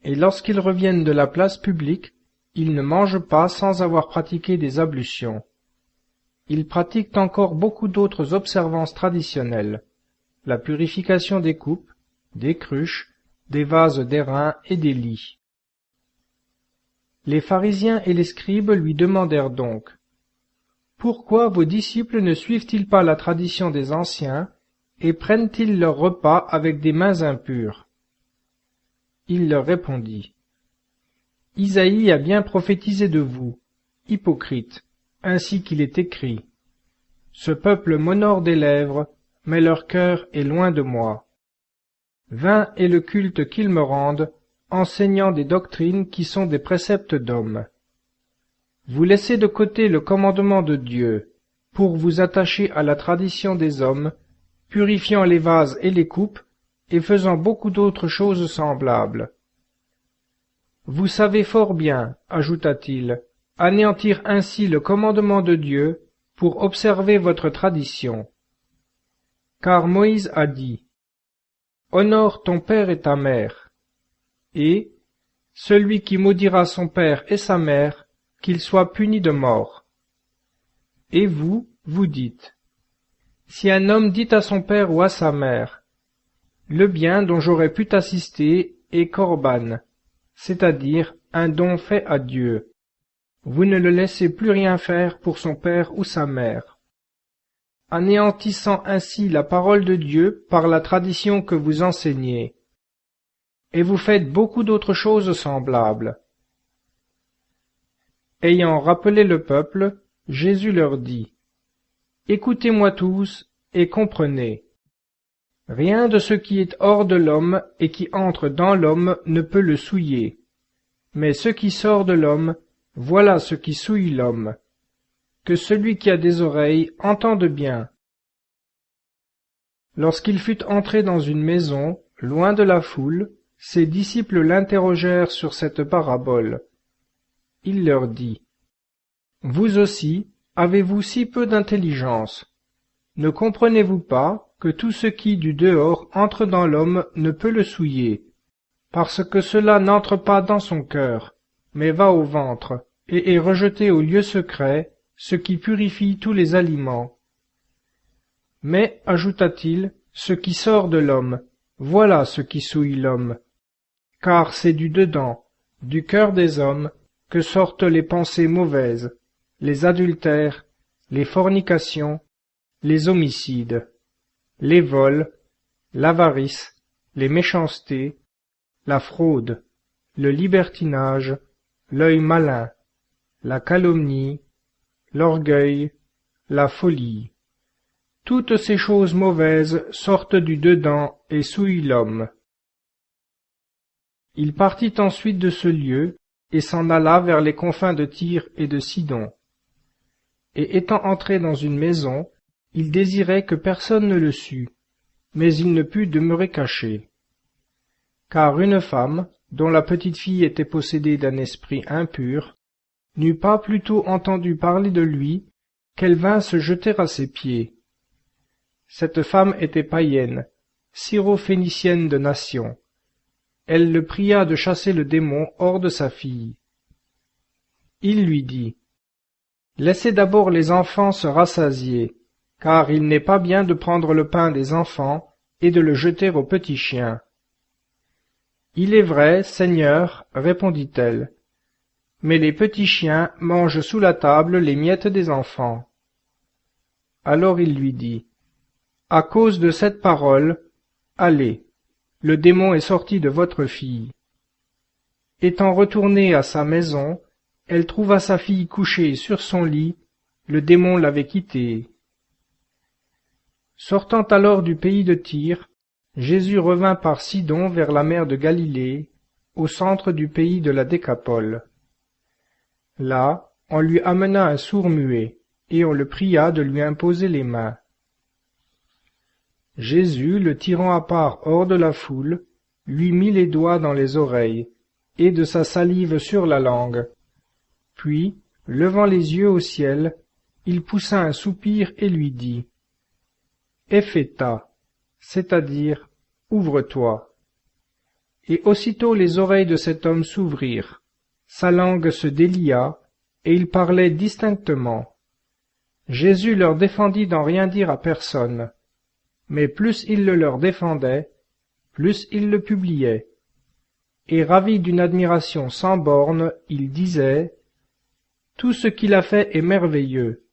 Et lorsqu'ils reviennent de la place publique, ils ne mangent pas sans avoir pratiqué des ablutions. Ils pratiquent encore beaucoup d'autres observances traditionnelles, la purification des coupes, des cruches, des vases d'airain et des lits. Les pharisiens et les scribes lui demandèrent donc: Pourquoi vos disciples ne suivent-ils pas la tradition des anciens et prennent-ils leur repas avec des mains impures? Il leur répondit: Isaïe a bien prophétisé de vous, hypocrites, ainsi qu'il est écrit: Ce peuple m'honore des lèvres, mais leur cœur est loin de moi. Vain est le culte qu'ils me rendent, enseignant des doctrines qui sont des préceptes d'hommes. Vous laissez de côté le commandement de Dieu, pour vous attacher à la tradition des hommes, purifiant les vases et les coupes, et faisant beaucoup d'autres choses semblables. Vous savez fort bien, ajouta-t-il, anéantir ainsi le commandement de Dieu, pour observer votre tradition. Car Moïse a dit: Honore ton père et ta mère, et celui qui maudira son père et sa mère, qu'il soit puni de mort. Et vous, vous dites: Si un homme dit à son père ou à sa mère: Le bien dont j'aurais pu t'assister est corban, c'est-à-dire un don fait à Dieu, vous ne le laissez plus rien faire pour son père ou sa mère, anéantissant ainsi la parole de Dieu par la tradition que vous enseignez. Et vous faites beaucoup d'autres choses semblables. Ayant rappelé le peuple, Jésus leur dit: Écoutez-moi tous et comprenez. Rien de ce qui est hors de l'homme et qui entre dans l'homme ne peut le souiller. Mais ce qui sort de l'homme, voilà ce qui souille l'homme. Que celui qui a des oreilles entende bien. Lorsqu'il fut entré dans une maison, loin de la foule, ses disciples l'interrogèrent sur cette parabole. Il leur dit: Vous aussi, avez-vous si peu d'intelligence? Ne comprenez-vous pas que tout ce qui du dehors entre dans l'homme ne peut le souiller, parce que cela n'entre pas dans son cœur, mais va au ventre, et est rejeté au lieu secret, ce qui purifie tous les aliments. Mais, ajouta-t-il, ce qui sort de l'homme, voilà ce qui souille l'homme. Car c'est du dedans, du cœur des hommes, que sortent les pensées mauvaises, les adultères, les fornications, les homicides, les vols, l'avarice, les méchancetés, la fraude, le libertinage, l'œil malin, la calomnie, l'orgueil, la folie. Toutes ces choses mauvaises sortent du dedans et souillent l'homme. Il partit ensuite de ce lieu et s'en alla vers les confins de Tyr et de Sidon. Et étant entré dans une maison, il désirait que personne ne le sût, mais il ne put demeurer caché. Car une femme, dont la petite fille était possédée d'un esprit impur, n'eut pas plutôt entendu parler de lui qu'elle vint se jeter à ses pieds. Cette femme était païenne, syrophénicienne de nation. Elle le pria de chasser le démon hors de sa fille. Il lui dit: Laissez d'abord les enfants se rassasier, car il n'est pas bien de prendre le pain des enfants et de le jeter aux petits chiens. Il est vrai, Seigneur, répondit-elle, mais les petits chiens mangent sous la table les miettes des enfants. Alors il lui dit: À cause de cette parole, allez, le démon est sorti de votre fille. Étant retournée à sa maison, elle trouva sa fille couchée sur son lit, le démon l'avait quittée. Sortant alors du pays de Tyr, Jésus revint par Sidon vers la mer de Galilée, au centre du pays de la Décapole. Là, on lui amena un sourd-muet, et on le pria de lui imposer les mains. Jésus, le tirant à part hors de la foule, lui mit les doigts dans les oreilles, et de sa salive sur la langue. Puis, levant les yeux au ciel, il poussa un soupir et lui dit: Ephéta, c'est-à-dire, ouvre-toi. Et aussitôt les oreilles de cet homme s'ouvrirent, sa langue se délia, et il parlait distinctement. Jésus leur défendit d'en rien dire à personne, mais plus il le leur défendait, plus ils le publiaient. Et ravi d'une admiration sans bornes, il disait: Tout ce qu'il a fait est merveilleux.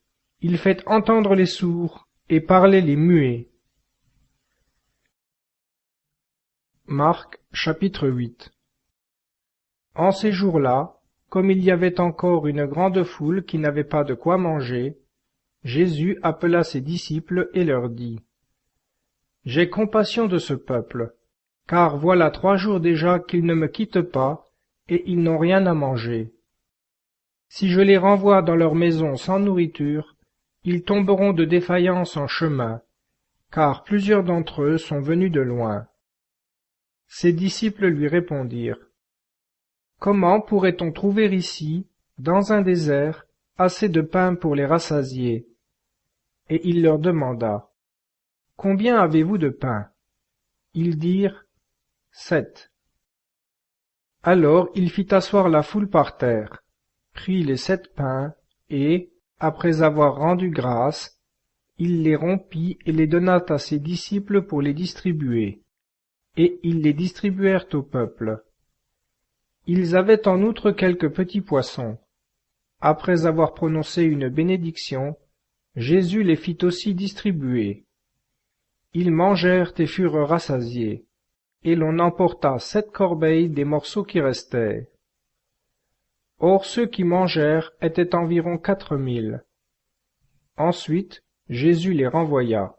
Il fait entendre les sourds et parler les muets. Marc chapitre 8. En ces jours-là, comme il y avait encore une grande foule qui n'avait pas de quoi manger, Jésus appela ses disciples et leur dit : J'ai compassion de ce peuple, car voilà 3 jours déjà qu'ils ne me quittent pas, et ils n'ont rien à manger. Si je les renvoie dans leur maison sans nourriture, ils tomberont de défaillance en chemin, car plusieurs d'entre eux sont venus de loin. Ses disciples lui répondirent : Comment pourrait-on trouver ici, dans un désert, assez de pain pour les rassasier ? Et il leur demanda : Combien avez-vous de pain ? Ils dirent : 7. Alors il fit asseoir la foule par terre, prit les 7 pains, et, après avoir rendu grâce, il les rompit et les donna à ses disciples pour les distribuer. Et ils les distribuèrent au peuple. Ils avaient en outre quelques petits poissons. Après avoir prononcé une bénédiction, Jésus les fit aussi distribuer. Ils mangèrent et furent rassasiés, et l'on emporta 7 corbeilles des morceaux qui restaient. Or ceux qui mangèrent étaient environ 4000. Ensuite, Jésus les renvoya.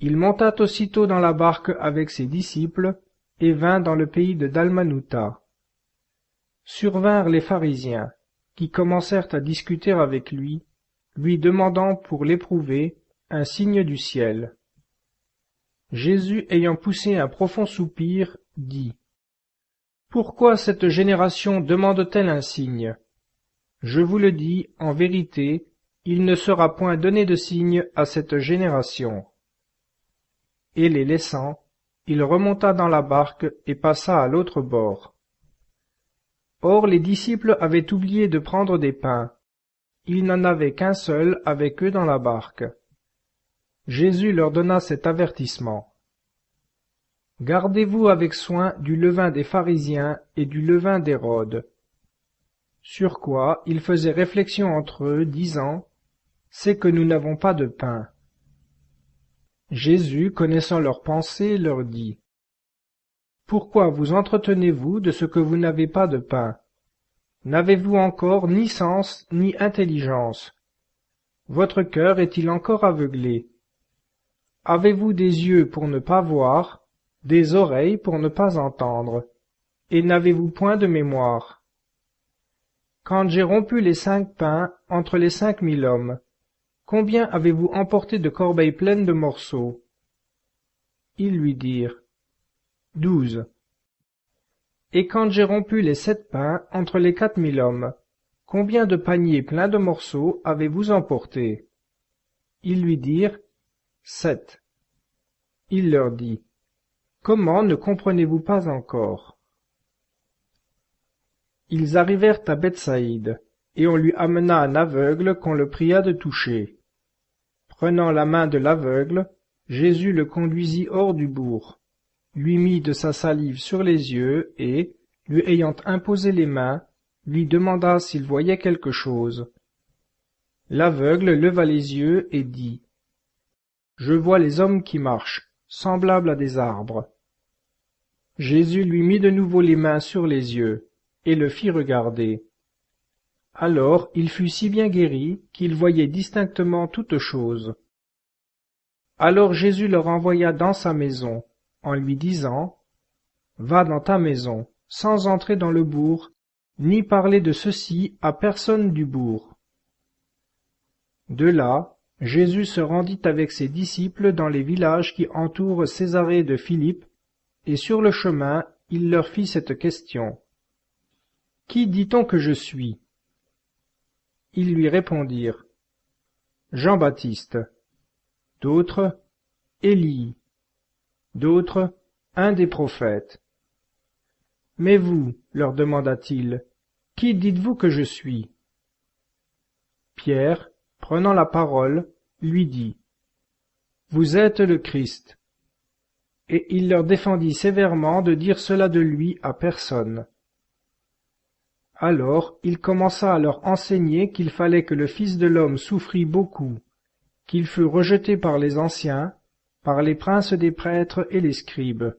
Il monta aussitôt dans la barque avec ses disciples, et vint dans le pays de Dalmanutha. Survinrent les pharisiens, qui commencèrent à discuter avec lui, lui demandant pour l'éprouver un signe du ciel. Jésus, ayant poussé un profond soupir, dit : Pourquoi cette génération demande-t-elle un signe ? Je vous le dis, en vérité, il ne sera point donné de signe à cette génération. Et les laissant, il remonta dans la barque et passa à l'autre bord. Or les disciples avaient oublié de prendre des pains. Il n'en avait qu'un seul avec eux dans la barque. Jésus leur donna cet avertissement : Gardez-vous avec soin du levain des pharisiens et du levain d'Hérode. Sur quoi ils faisaient réflexion entre eux, disant : C'est que nous n'avons pas de pain. Jésus, connaissant leurs pensées, leur dit : Pourquoi vous entretenez-vous de ce que vous n'avez pas de pain ? N'avez-vous encore ni sens ni intelligence ? Votre cœur est-il encore aveuglé ? Avez-vous des yeux pour ne pas voir, des oreilles pour ne pas entendre, et n'avez-vous point de mémoire ? Quand j'ai rompu les 5 pains entre les 5000 hommes, combien avez-vous emporté de corbeilles pleines de morceaux ? Ils lui dirent : 12. Et quand j'ai rompu les 7 pains entre les 4000 hommes, combien de paniers pleins de morceaux avez-vous emporté ? Ils lui dirent : 7. Il leur dit : Comment ne comprenez-vous pas encore ? Ils arrivèrent à Bethsaïde, et on lui amena un aveugle qu'on le pria de toucher. Prenant la main de l'aveugle, Jésus le conduisit hors du bourg, lui mit de sa salive sur les yeux et, lui ayant imposé les mains, lui demanda s'il voyait quelque chose. L'aveugle leva les yeux et dit : Je vois les hommes qui marchent, semblables à des arbres. Jésus lui mit de nouveau les mains sur les yeux, et le fit regarder. Alors il fut si bien guéri qu'il voyait distinctement toutes choses. Alors Jésus le renvoya dans sa maison, en lui disant : Va dans ta maison, sans entrer dans le bourg, ni parler de ceci à personne du bourg. De là, Jésus se rendit avec ses disciples dans les villages qui entourent Césarée de Philippe, et sur le chemin, il leur fit cette question : Qui dit-on que je suis ? Ils lui répondirent : Jean-Baptiste. D'autres : Élie. D'autres : un des prophètes. Mais vous, leur demanda-t-il, qui dites-vous que je suis ? Pierre, prenant la parole, lui dit : Vous êtes le Christ. Et il leur défendit sévèrement de dire cela de lui à personne. Alors il commença à leur enseigner qu'il fallait que le Fils de l'homme souffrit beaucoup, qu'il fût rejeté par les anciens, par les princes des prêtres et les scribes,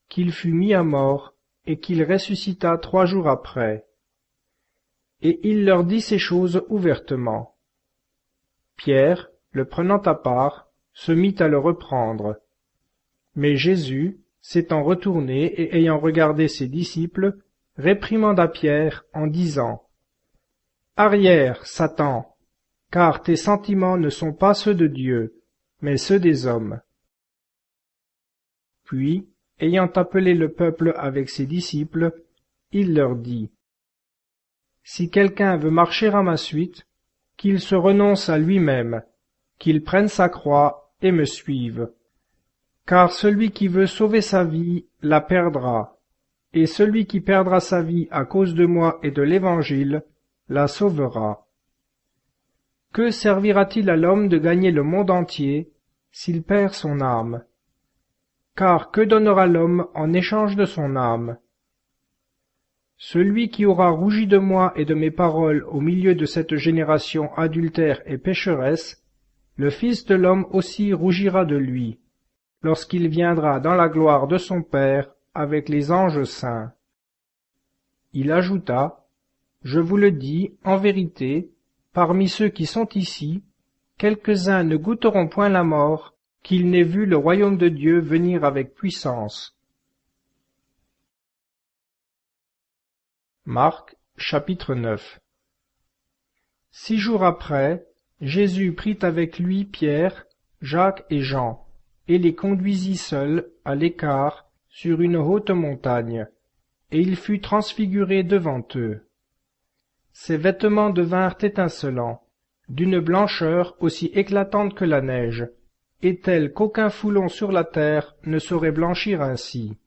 qu'il fût mis à mort, et qu'il ressuscitât 3 jours après. Et il leur dit ces choses ouvertement. Pierre, le prenant à part, se mit à le reprendre. Mais Jésus, s'étant retourné et ayant regardé ses disciples, réprimanda Pierre en disant « Arrière, Satan, car tes sentiments ne sont pas ceux de Dieu, mais ceux des hommes. » Puis, ayant appelé le peuple avec ses disciples, il leur dit « Si quelqu'un veut marcher à ma suite, qu'il se renonce à lui-même, qu'il prenne sa croix et me suive. Car celui qui veut sauver sa vie la perdra, et celui qui perdra sa vie à cause de moi et de l'Évangile la sauvera. Que servira-t-il à l'homme de gagner le monde entier s'il perd son âme? Car que donnera l'homme en échange de son âme? Celui qui aura rougi de moi et de mes paroles au milieu de cette génération adultère et pécheresse, le Fils de l'homme aussi rougira de lui, lorsqu'il viendra dans la gloire de son Père avec les anges saints. » Il ajouta, « Je vous le dis, en vérité, parmi ceux qui sont ici, quelques-uns ne goûteront point la mort, qu'ils n'aient vu le royaume de Dieu venir avec puissance. » Marc, chapitre 9. 6 jours après, Jésus prit avec lui Pierre, Jacques et Jean, et les conduisit seuls, à l'écart, sur une haute montagne, et il fut transfiguré devant eux. Ses vêtements devinrent étincelants, d'une blancheur aussi éclatante que la neige, et telle qu'aucun foulon sur la terre ne saurait blanchir ainsi.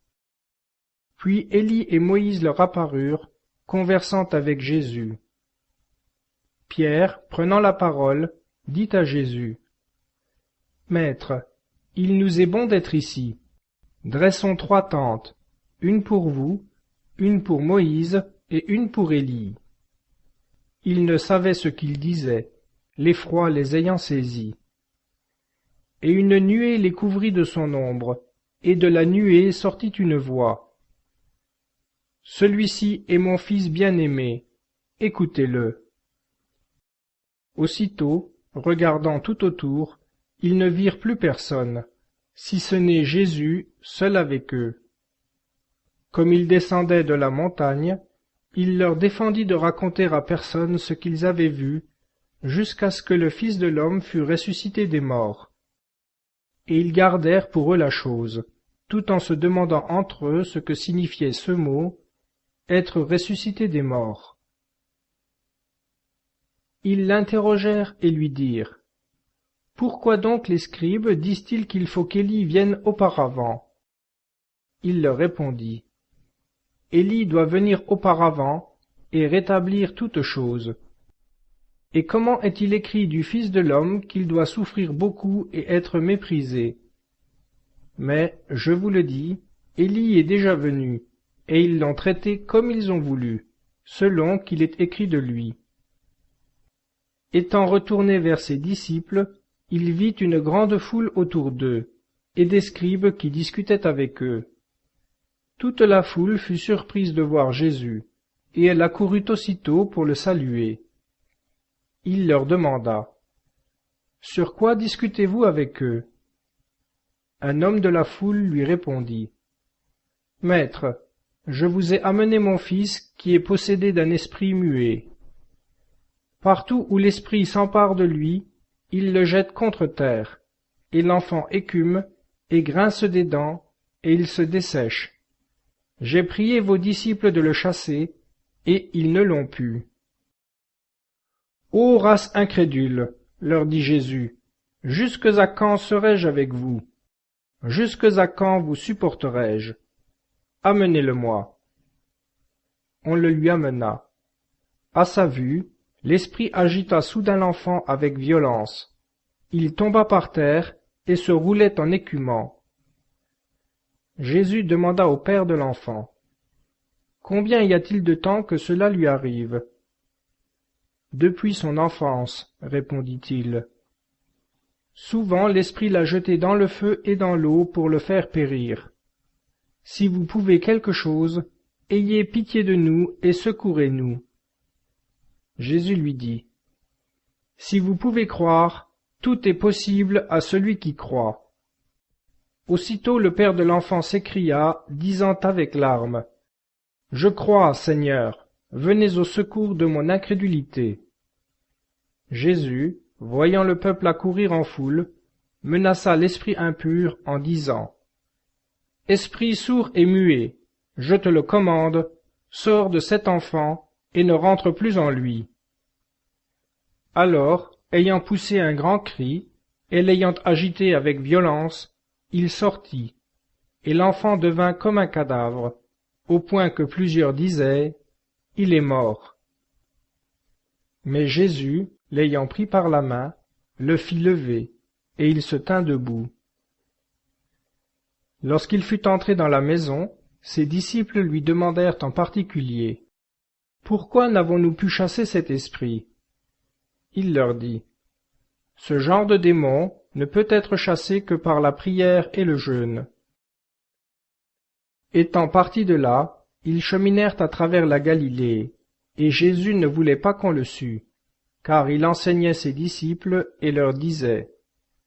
Puis Élie et Moïse leur apparurent, conversant avec Jésus. Pierre, prenant la parole, dit à Jésus, « Maître, il nous est bon d'être ici. Dressons 3 tentes, une pour vous, une pour Moïse et une pour Élie. » Il ne savait ce qu'il disait, l'effroi les ayant saisis. Et une nuée les couvrit de son ombre, et de la nuée sortit une voix. « Celui-ci est mon Fils bien-aimé, écoutez-le. » Aussitôt, regardant tout autour, ils ne virent plus personne, si ce n'est Jésus seul avec eux. Comme ils descendaient de la montagne, il leur défendit de raconter à personne ce qu'ils avaient vu, jusqu'à ce que le Fils de l'homme fût ressuscité des morts. Et ils gardèrent pour eux la chose, tout en se demandant entre eux ce que signifiait ce mot, être ressuscité des morts. Ils l'interrogèrent et lui dirent, « Pourquoi donc les scribes disent-ils qu'il faut qu'Élie vienne auparavant ?» Il leur répondit, « Élie doit venir auparavant et rétablir toutes choses. Et comment est-il écrit du Fils de l'homme qu'il doit souffrir beaucoup et être méprisé? Mais, je vous le dis, Élie est déjà venu, et ils l'ont traité comme ils ont voulu, selon qu'il est écrit de lui. » Étant retourné vers ses disciples, il vit une grande foule autour d'eux, et des scribes qui discutaient avec eux. Toute la foule fut surprise de voir Jésus, et elle accourut aussitôt pour le saluer. Il leur demanda, « Sur quoi discutez-vous avec eux ?» Un homme de la foule lui répondit, « Maître, je vous ai amené mon fils qui est possédé d'un esprit muet. Partout où l'esprit s'empare de lui, il le jette contre terre, et l'enfant écume, et grince des dents, et il se dessèche. J'ai prié vos disciples de le chasser, et ils ne l'ont pu. » « Ô race incrédule, leur dit Jésus, jusques à quand serai-je avec vous? Jusques à quand vous supporterai-je? Amenez-le-moi. On le lui amena. À sa vue, l'esprit agita soudain l'enfant avec violence. Il tomba par terre et se roulait en écumant. Jésus demanda au père de l'enfant, Combien y a-t-il de temps que cela lui arrive? Depuis son enfance, répondit-il. Souvent l'esprit l'a jeté dans le feu et dans l'eau pour le faire périr. Si vous pouvez quelque chose, ayez pitié de nous et secourez-nous. Jésus lui dit, si vous pouvez croire, tout est possible à celui qui croit. Aussitôt le père de l'enfant s'écria, disant avec larmes, je crois, Seigneur, venez au secours de mon incrédulité. Jésus, voyant le peuple accourir en foule, menaça l'esprit impur en disant, esprit sourd et muet, je te le commande, sors de cet enfant et ne rentre plus en lui. Alors, ayant poussé un grand cri, et l'ayant agité avec violence, il sortit, et l'enfant devint comme un cadavre, au point que plusieurs disaient, il est mort. Mais Jésus, l'ayant pris par la main, le fit lever, et il se tint debout. Lorsqu'il fut entré dans la maison, ses disciples lui demandèrent en particulier, « Pourquoi n'avons-nous pu chasser cet esprit ?» Il leur dit, « Ce genre de démon ne peut être chassé que par la prière et le jeûne. » Étant partis de là, ils cheminèrent à travers la Galilée, et Jésus ne voulait pas qu'on le sût, car il enseignait ses disciples et leur disait,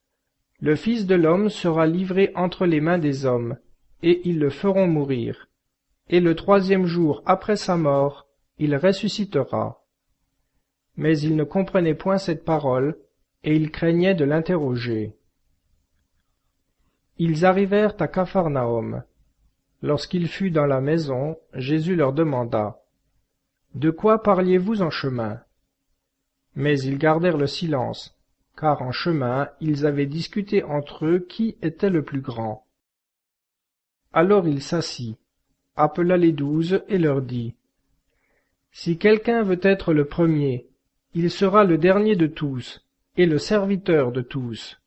« Le Fils de l'homme sera livré entre les mains des hommes, et ils le feront mourir, et le troisième jour après sa mort, il ressuscitera. » Mais ils ne comprenaient point cette parole, et ils craignaient de l'interroger. Ils arrivèrent à Capharnaüm. Lorsqu'il fut dans la maison, Jésus leur demanda, « De quoi parliez-vous en chemin ?» Mais ils gardèrent le silence, car en chemin ils avaient discuté entre eux qui était le plus grand. Alors il s'assit, appela les 12 et leur dit, « Si quelqu'un veut être le premier, il sera le dernier de tous, et le serviteur de tous. »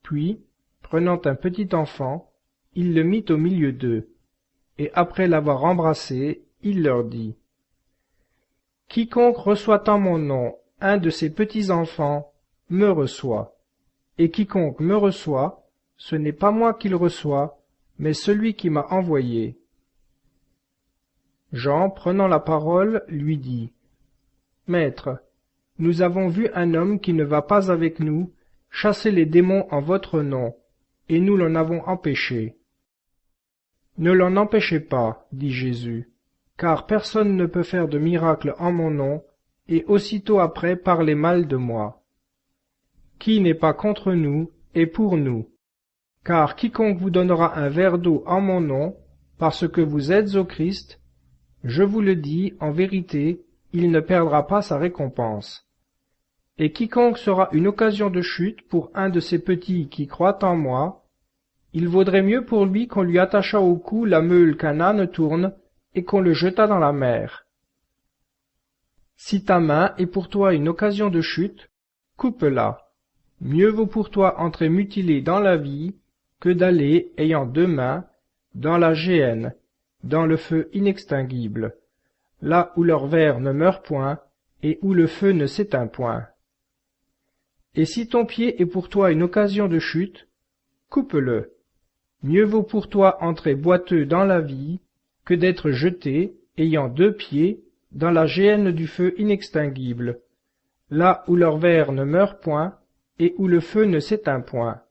Puis, prenant un petit enfant, il le mit au milieu d'eux, et après l'avoir embrassé, il leur dit, « Quiconque reçoit en mon nom un de ces petits enfants, me reçoit, et quiconque me reçoit, ce n'est pas moi qu'il reçoit, mais celui qui m'a envoyé. » Jean, prenant la parole, lui dit, « Maître, nous avons vu un homme qui ne va pas avec nous chasser les démons en votre nom, et nous l'en avons empêché. » « Ne l'en empêchez pas, dit Jésus, car personne ne peut faire de miracle en mon nom, et aussitôt après parler mal de moi. Qui n'est pas contre nous est pour nous, car quiconque vous donnera un verre d'eau en mon nom, parce que vous êtes au Christ, je vous le dis, en vérité, il ne perdra pas sa récompense. Et quiconque sera une occasion de chute pour un de ces petits qui croient en moi, il vaudrait mieux pour lui qu'on lui attachât au cou la meule qu'un âne tourne et qu'on le jetât dans la mer. Si ta main est pour toi une occasion de chute, coupe-la. Mieux vaut pour toi entrer mutilé dans la vie que d'aller, ayant 2 mains, dans la géhenne, dans le feu inextinguible, là où leur ver ne meurt point et où le feu ne s'éteint point. Et si ton pied est pour toi une occasion de chute, coupe-le. Mieux vaut pour toi entrer boiteux dans la vie que d'être jeté, ayant 2 pieds, dans la géhenne du feu inextinguible, là où leur ver ne meurt point et où le feu ne s'éteint point.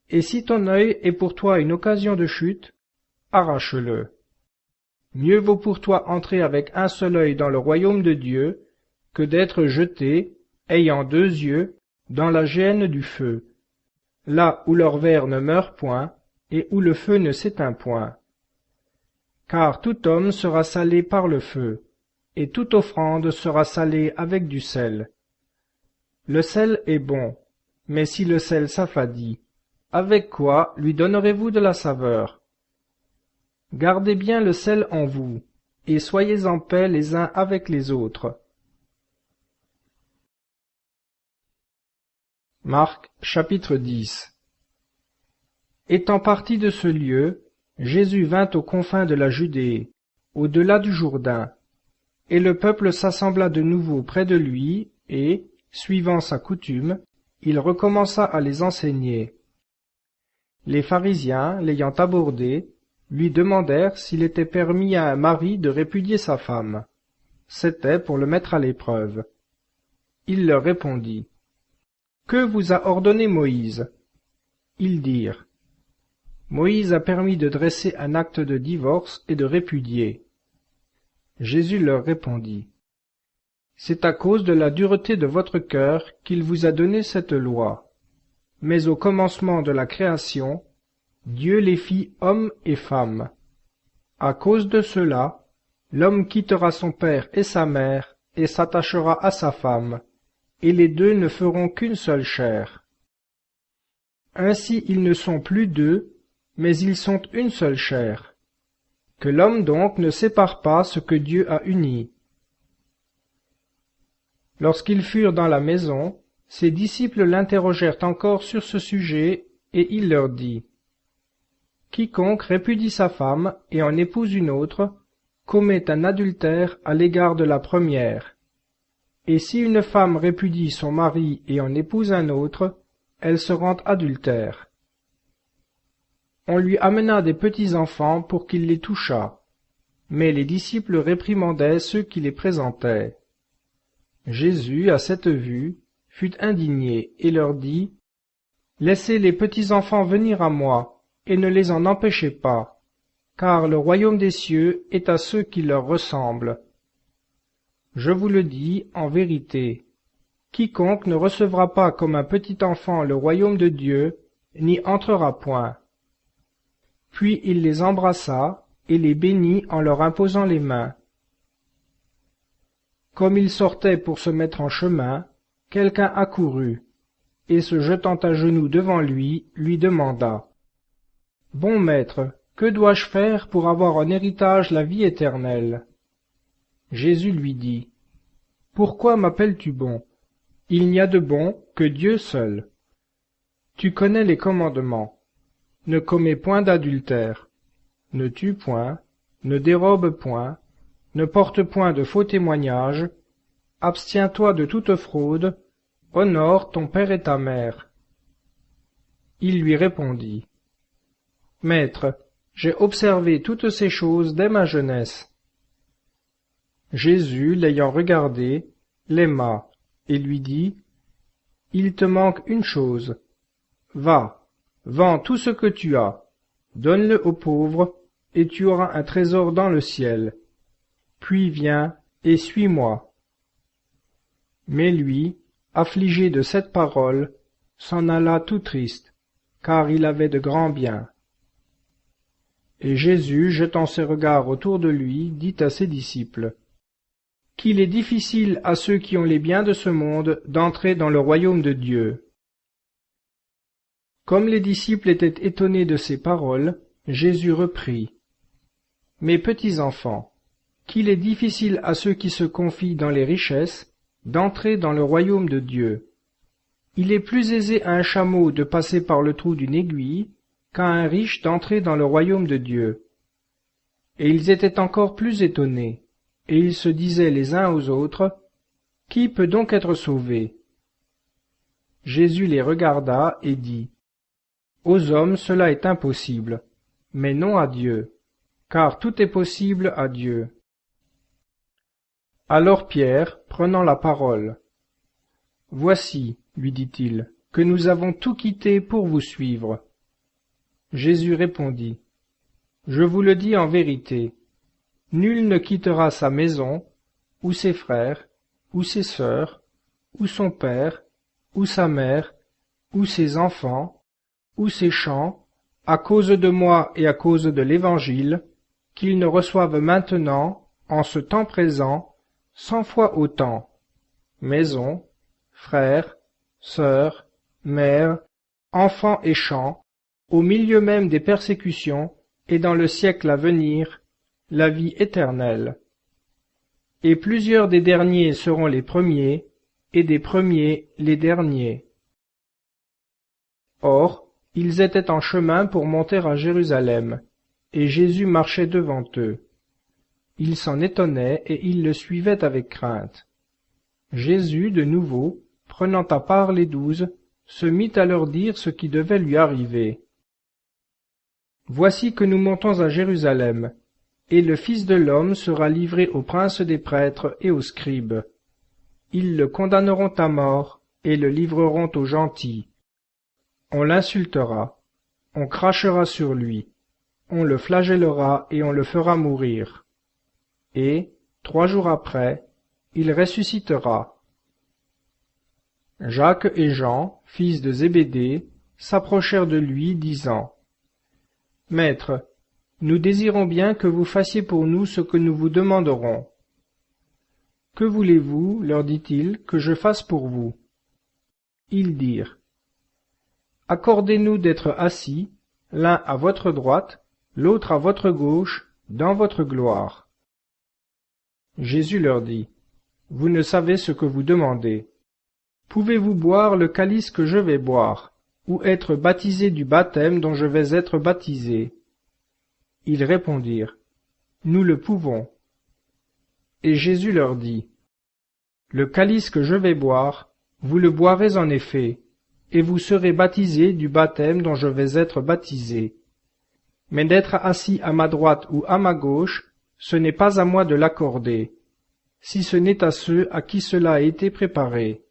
Et si ton œil est pour toi une occasion de chute, arrache-le. Mieux vaut pour toi entrer avec un seul œil dans le royaume de Dieu que d'être jeté, ayant 2 yeux, dans la géhenne du feu, là où leur ver ne meurt point, et où le feu ne s'éteint point. Car tout homme sera salé par le feu, et toute offrande sera salée avec du sel. Le sel est bon, mais si le sel s'affadit, avec quoi lui donnerez-vous de la saveur? Gardez bien le sel en vous, et soyez en paix les uns avec les autres. Marc chapitre 10. Étant parti de ce lieu, Jésus vint aux confins de la Judée, au-delà du Jourdain. Et le peuple s'assembla de nouveau près de lui, et, suivant sa coutume, il recommença à les enseigner. Les pharisiens, l'ayant abordé, lui demandèrent s'il était permis à un mari de répudier sa femme. C'était pour le mettre à l'épreuve. Il leur répondit. Que vous a ordonné Moïse? Ils dirent. Moïse a permis de dresser un acte de divorce et de répudier. Jésus leur répondit. C'est à cause de la dureté de votre cœur qu'il vous a donné cette loi. Mais au commencement de la création, Dieu les fit hommes et femmes. À cause de cela, l'homme quittera son père et sa mère et s'attachera à sa femme, et les deux ne feront qu'une seule chair. Ainsi ils ne sont plus deux, mais ils sont une seule chair. Que l'homme donc ne sépare pas ce que Dieu a uni. Lorsqu'ils furent dans la maison, ses disciples l'interrogèrent encore sur ce sujet, et il leur dit. Quiconque répudie sa femme et en épouse une autre, commet un adultère à l'égard de la première. Et si une femme répudie son mari et en épouse un autre, elle se rend adultère. On lui amena des petits enfants pour qu'il les touchât, mais les disciples réprimandaient ceux qui les présentaient. Jésus, à cette vue, fut indigné et leur dit, Laissez les petits enfants venir à moi, et ne les en empêchez pas, car le royaume des cieux est à ceux qui leur ressemblent. Je vous le dis en vérité, quiconque ne recevra pas comme un petit enfant le royaume de Dieu, n'y entrera point. Puis il les embrassa et les bénit en leur imposant les mains. Comme il sortait pour se mettre en chemin, quelqu'un accourut, et se jetant à genoux devant lui, lui demanda. Bon maître, que dois-je faire pour avoir en héritage la vie éternelle? Jésus lui dit. Pourquoi m'appelles-tu bon? Il n'y a de bon que Dieu seul. Tu connais les commandements. Ne commets point d'adultère. Ne tue point. Ne dérobe point. Ne porte point de faux témoignages. Abstiens-toi de toute fraude. Honore ton père et ta mère. Il lui répondit. Maître, j'ai observé toutes ces choses dès ma jeunesse. Jésus, l'ayant regardé, l'aima, et lui dit, Il te manque une chose. Va, vends tout ce que tu as, donne-le aux pauvres, et tu auras un trésor dans le ciel. Puis viens et suis-moi. Mais lui, affligé de cette parole, s'en alla tout triste, car il avait de grands biens. Et Jésus, jetant ses regards autour de lui, dit à ses disciples, Qu'il est difficile à ceux qui ont les biens de ce monde d'entrer dans le royaume de Dieu. Comme les disciples étaient étonnés de ces paroles, Jésus reprit, Mes petits enfants, qu'il est difficile à ceux qui se confient dans les richesses d'entrer dans le royaume de Dieu. Il est plus aisé à un chameau de passer par le trou d'une aiguille qu'à un riche d'entrer dans le royaume de Dieu. Et ils étaient encore plus étonnés, et ils se disaient les uns aux autres, Qui peut donc être sauvé? Jésus les regarda et dit, Aux hommes cela est impossible, mais non à Dieu, car tout est possible à Dieu. Alors Pierre, prenant la parole, Voici, lui dit-il, que nous avons tout quitté pour vous suivre. Jésus répondit, Je vous le dis en vérité, nul ne quittera sa maison, ou ses frères, ou ses sœurs, ou son père, ou sa mère, ou ses enfants, ou ses champs, à cause de moi et à cause de l'Évangile, qu'il ne reçoive maintenant, en ce temps présent, 100 fois autant, maison, frères, sœurs, mères, enfants et champs, au milieu même des persécutions, et dans le siècle à venir, la vie éternelle. Et plusieurs des derniers seront les premiers, et des premiers les derniers. Or, ils étaient en chemin pour monter à Jérusalem, et Jésus marchait devant eux. Ils s'en étonnaient et ils le suivaient avec crainte. Jésus, de nouveau, prenant à part les 12, se mit à leur dire ce qui devait lui arriver. « Voici que nous montons à Jérusalem, et le Fils de l'homme sera livré aux princes des prêtres et aux scribes. Ils le condamneront à mort et le livreront aux gentils. On l'insultera, on crachera sur lui, on le flagellera et on le fera mourir. Et, 3 jours après, il ressuscitera. » Jacques et Jean, fils de Zébédée, s'approchèrent de lui, disant : « Maître, nous désirons bien que vous fassiez pour nous ce que nous vous demanderons. »« Que voulez-vous, leur dit-il, que je fasse pour vous ?» Ils dirent : « Accordez-nous d'être assis, l'un à votre droite, l'autre à votre gauche, dans votre gloire. » Jésus leur dit : « Vous ne savez ce que vous demandez. Pouvez-vous boire le calice que je vais boire, ou être baptisés du baptême dont je vais être baptisé ? » Ils répondirent : « Nous le pouvons. » Et Jésus leur dit : « Le calice que je vais boire, vous le boirez en effet, et vous serez baptisés du baptême dont je vais être baptisé. Mais d'être assis à ma droite ou à ma gauche, ce n'est pas à moi de l'accorder, si ce n'est à ceux à qui cela a été préparé. »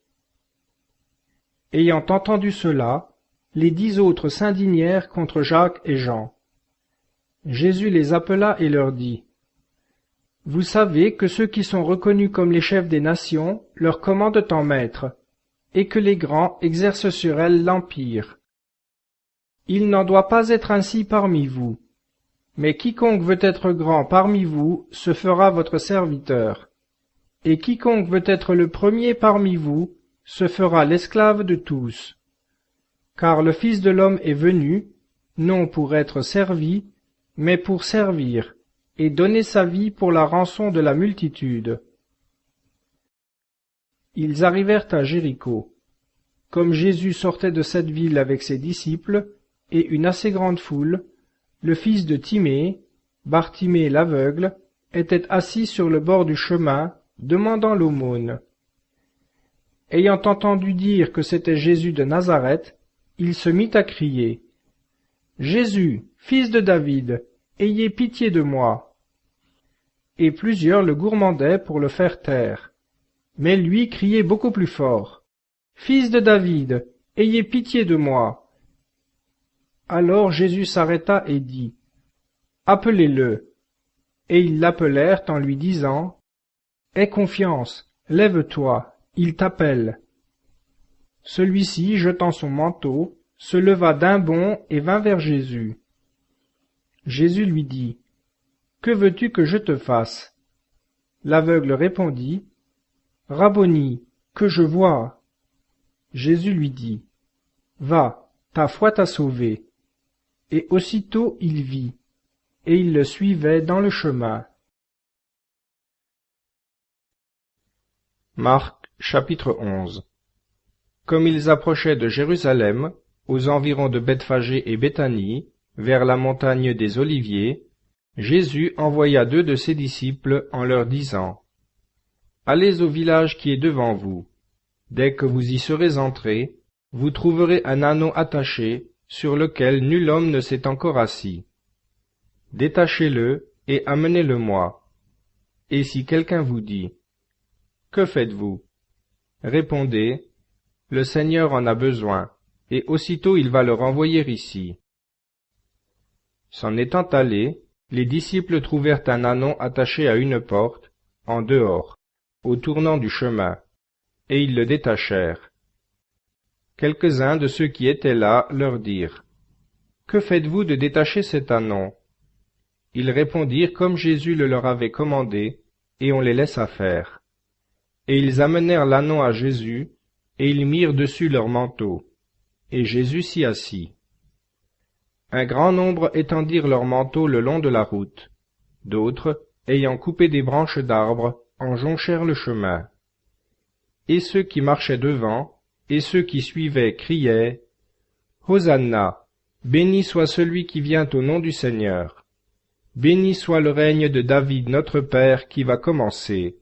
Ayant entendu cela, les 10 autres s'indignèrent contre Jacques et Jean. Jésus les appela et leur dit : « Vous savez que ceux qui sont reconnus comme les chefs des nations leur commandent en maître, et que les grands exercent sur elles l'empire. Il n'en doit pas être ainsi parmi vous. Mais quiconque veut être grand parmi vous se fera votre serviteur, et quiconque veut être le premier parmi vous se fera l'esclave de tous. Car le Fils de l'homme est venu, non pour être servi, mais pour servir, et donner sa vie pour la rançon de la multitude. » Ils arrivèrent à Jéricho. Comme Jésus sortait de cette ville avec ses disciples, et une assez grande foule, le fils de Timée, Bartimée l'aveugle, était assis sur le bord du chemin, demandant l'aumône. Ayant entendu dire que c'était Jésus de Nazareth, il se mit à crier : « Jésus, fils de David, ayez pitié de moi. » Et plusieurs le gourmandaient pour le faire taire. Mais lui criait beaucoup plus fort : « Fils de David, ayez pitié de moi. » Alors Jésus s'arrêta et dit : « Appelez-le. » Et ils l'appelèrent en lui disant : « Aie confiance, lève-toi, il t'appelle. » Celui-ci, jetant son manteau, se leva d'un bond et vint vers Jésus. Jésus lui dit : « Que veux-tu que je te fasse ? » L'aveugle répondit : « Rabboni, que je voie. » Jésus lui dit : « Va, ta foi t'a sauvé. » Et aussitôt il vit, et il le suivait dans le chemin. Marc chapitre 11. Comme ils approchaient de Jérusalem, aux environs de Bethphagée et Béthanie, vers la montagne des Oliviers, Jésus envoya 2 de ses disciples en leur disant : « Allez au village qui est devant vous. Dès que vous y serez entrés, vous trouverez un âneau attaché, sur lequel nul homme ne s'est encore assis. Détachez-le et amenez-le-moi. Et si quelqu'un vous dit : Que faites-vous ? Répondez : Le Seigneur en a besoin, et aussitôt il va le renvoyer ici. S'en étant allés, les disciples trouvèrent un ânon attaché à une porte, en dehors, au tournant du chemin, et ils le détachèrent. Quelques-uns de ceux qui étaient là leur dirent : Que faites-vous de détacher cet ânon ? Ils répondirent comme Jésus le leur avait commandé, et on les laissa faire. Et ils amenèrent l'ânon à Jésus, et ils mirent dessus leur manteau, et Jésus s'y assit. Un grand nombre étendirent leurs manteaux le long de la route. D'autres, ayant coupé des branches d'arbres, en jonchèrent le chemin. Et ceux qui marchaient devant, et ceux qui suivaient criaient : Hosanna, béni soit celui qui vient au nom du Seigneur. Béni soit le règne de David notre Père qui va commencer.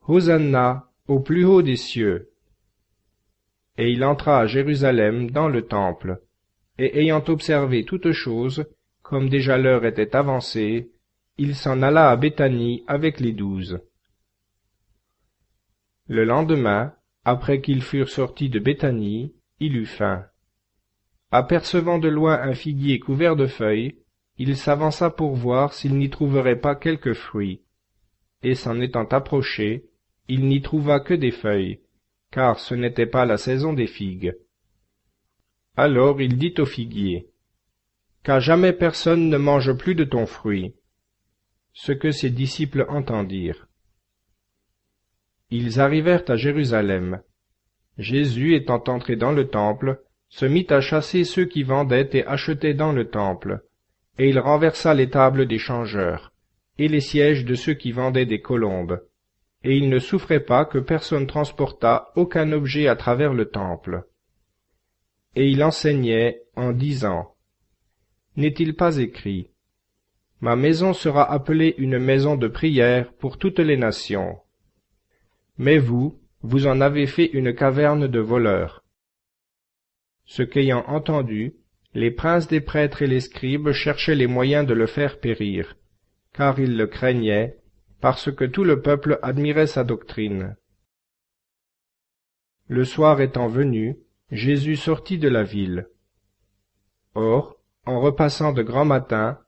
Hosanna au plus haut des cieux. Et il entra à Jérusalem dans le temple, et ayant observé toutes choses, comme déjà l'heure était avancée, il s'en alla à Béthanie avec les 12. Le lendemain, après qu'ils furent sortis de Béthanie, il eut faim. Apercevant de loin un figuier couvert de feuilles, il s'avança pour voir s'il n'y trouverait pas quelque fruit. Et s'en étant approché, il n'y trouva que des feuilles, car ce n'était pas la saison des figues. Alors il dit au figuier, « Qu'à jamais personne ne mange plus de ton fruit. » Ce que ses disciples entendirent. Ils arrivèrent à Jérusalem. Jésus, étant entré dans le temple, se mit à chasser ceux qui vendaient et achetaient dans le temple, et il renversa les tables des changeurs, et les sièges de ceux qui vendaient des colombes, et il ne souffrait pas que personne transportât aucun objet à travers le temple. Et il enseignait en disant, « N'est-il pas écrit, ma maison sera appelée une maison de prière pour toutes les nations. Mais vous, vous en avez fait une caverne de voleurs. » Ce qu'ayant entendu, les princes des prêtres et les scribes cherchaient les moyens de le faire périr, car ils le craignaient, parce que tout le peuple admirait sa doctrine. Le soir étant venu, Jésus sortit de la ville. Or, en repassant de grand matin,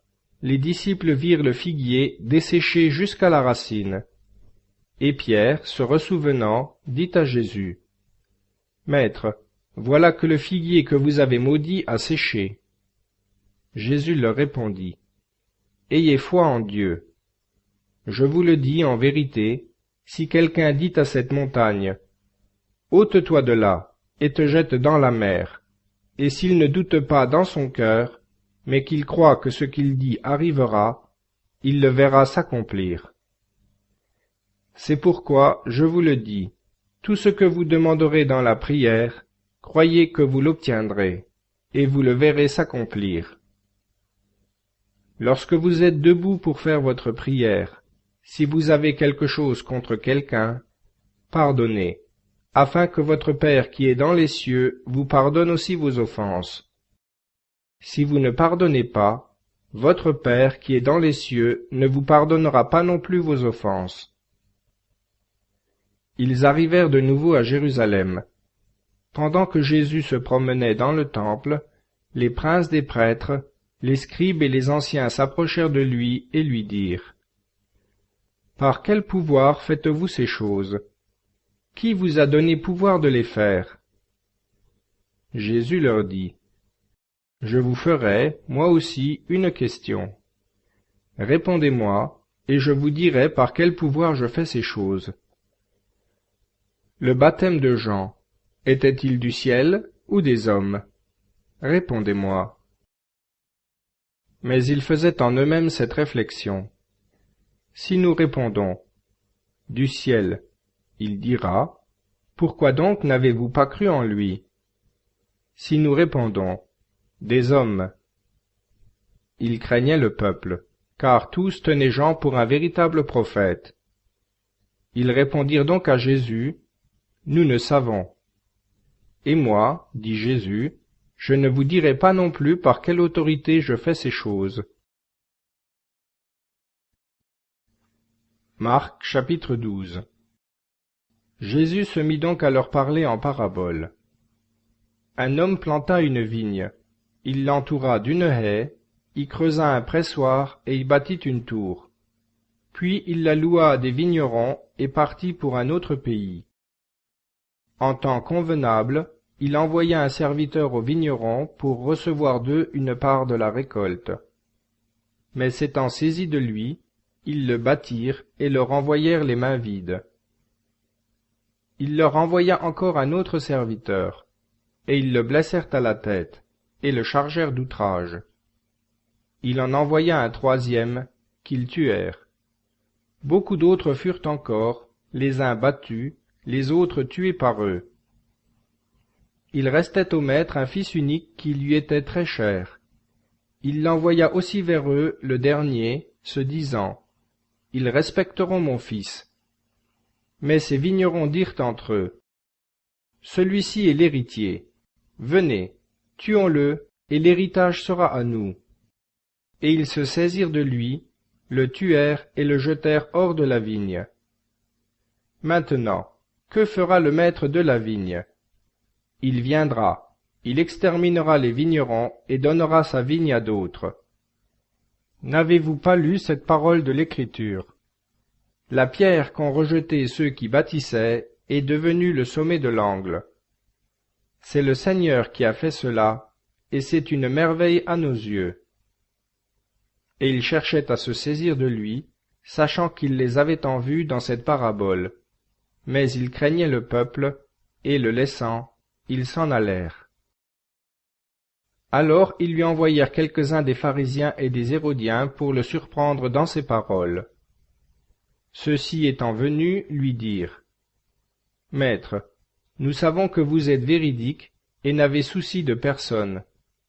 les disciples virent le figuier desséché jusqu'à la racine. Et Pierre, se ressouvenant, dit à Jésus, « Maître, voilà que le figuier que vous avez maudit a séché. » Jésus leur répondit, « Ayez foi en Dieu. Je vous le dis en vérité, si quelqu'un dit à cette montagne, « Ôte-toi de là, et te jette dans la mer », et s'il ne doute pas dans son cœur, mais qu'il croit que ce qu'il dit arrivera, il le verra s'accomplir. C'est pourquoi, je vous le dis, tout ce que vous demanderez dans la prière, croyez que vous l'obtiendrez, et vous le verrez s'accomplir. Lorsque vous êtes debout pour faire votre prière, si vous avez quelque chose contre quelqu'un, pardonnez, afin que votre Père qui est dans les cieux vous pardonne aussi vos offenses. Si vous ne pardonnez pas, votre Père qui est dans les cieux ne vous pardonnera pas non plus vos offenses. Ils arrivèrent de nouveau à Jérusalem. Pendant que Jésus se promenait dans le temple, les princes des prêtres, les scribes et les anciens s'approchèrent de lui et lui dirent, « Par quel pouvoir faites-vous ces choses? Qui vous a donné pouvoir de les faire? » Jésus leur dit, « Je vous ferai, moi aussi, une question. Répondez-moi, et je vous dirai par quel pouvoir je fais ces choses. Le baptême de Jean, était-il du ciel ou des hommes? Répondez-moi. » Mais ils faisaient en eux-mêmes cette réflexion. Si nous répondons « du ciel », il dira « Pourquoi donc n'avez-vous pas cru en lui ?» Si nous répondons « des hommes », il craignait le peuple, car tous tenaient Jean pour un véritable prophète. Ils répondirent donc à Jésus, « Nous ne savons. » Et moi, dit Jésus, je ne vous dirai pas non plus par quelle autorité je fais ces choses. Marc chapitre 12. Jésus se mit donc à leur parler en parabole. Un homme planta une vigne, il l'entoura d'une haie, y creusa un pressoir et y bâtit une tour. Puis il la loua à des vignerons et partit pour un autre pays. En temps convenable, il envoya un serviteur aux vignerons pour recevoir d'eux une part de la récolte. Mais s'étant saisis de lui, ils le battirent et le renvoyèrent les mains vides. Il leur envoya encore un autre serviteur, et ils le blessèrent à la tête, et le chargèrent d'outrage. Il en envoya un troisième, qu'ils tuèrent. Beaucoup d'autres furent encore, les uns battus, les autres tués par eux. Il restait au maître un fils unique qui lui était très cher. Il l'envoya aussi vers eux le dernier, se disant, « Ils respecteront mon fils. » Mais ces vignerons dirent entre eux, « Celui-ci est l'héritier. Venez, tuons-le, et l'héritage sera à nous. » Et ils se saisirent de lui, le tuèrent et le jetèrent hors de la vigne. Maintenant, que fera le maître de la vigne? Il viendra, il exterminera les vignerons et donnera sa vigne à d'autres. N'avez-vous pas lu cette parole de l'Écriture? La pierre qu'ont rejetée ceux qui bâtissaient est devenue le sommet de l'angle. C'est le Seigneur qui a fait cela, et c'est une merveille à nos yeux. Et ils cherchaient à se saisir de lui, sachant qu'il les avait en vue dans cette parabole. Mais ils craignaient le peuple, et le laissant, ils s'en allèrent. Alors ils lui envoyèrent quelques-uns des pharisiens et des hérodiens pour le surprendre dans ses paroles. Ceux-ci étant venus, lui dirent, « Maître, nous savons que vous êtes véridique et n'avez souci de personne,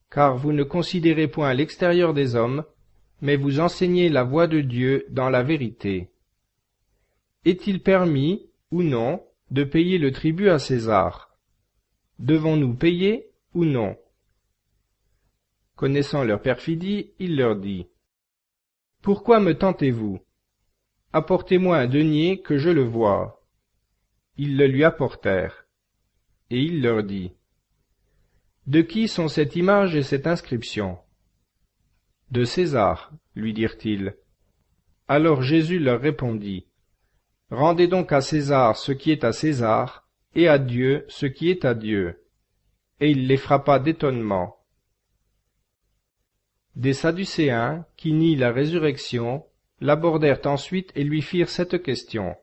car vous ne considérez point l'extérieur des hommes, mais vous enseignez la voie de Dieu dans la vérité. Est-il permis, ou non, de payer le tribut à César? Devons-nous payer ou non? » Connaissant leur perfidie, il leur dit, « Pourquoi me tentez-vous? Apportez-moi un denier que je le voie. » Ils le lui apportèrent. Et il leur dit, « De qui sont cette image et cette inscription? » « De César, lui dirent-ils. Alors Jésus leur répondit, « Rendez donc à César ce qui est à César, et à Dieu ce qui est à Dieu. » Et il les frappa d'étonnement. Des Sadducéens, qui nient la résurrection, l'abordèrent ensuite et lui firent cette question.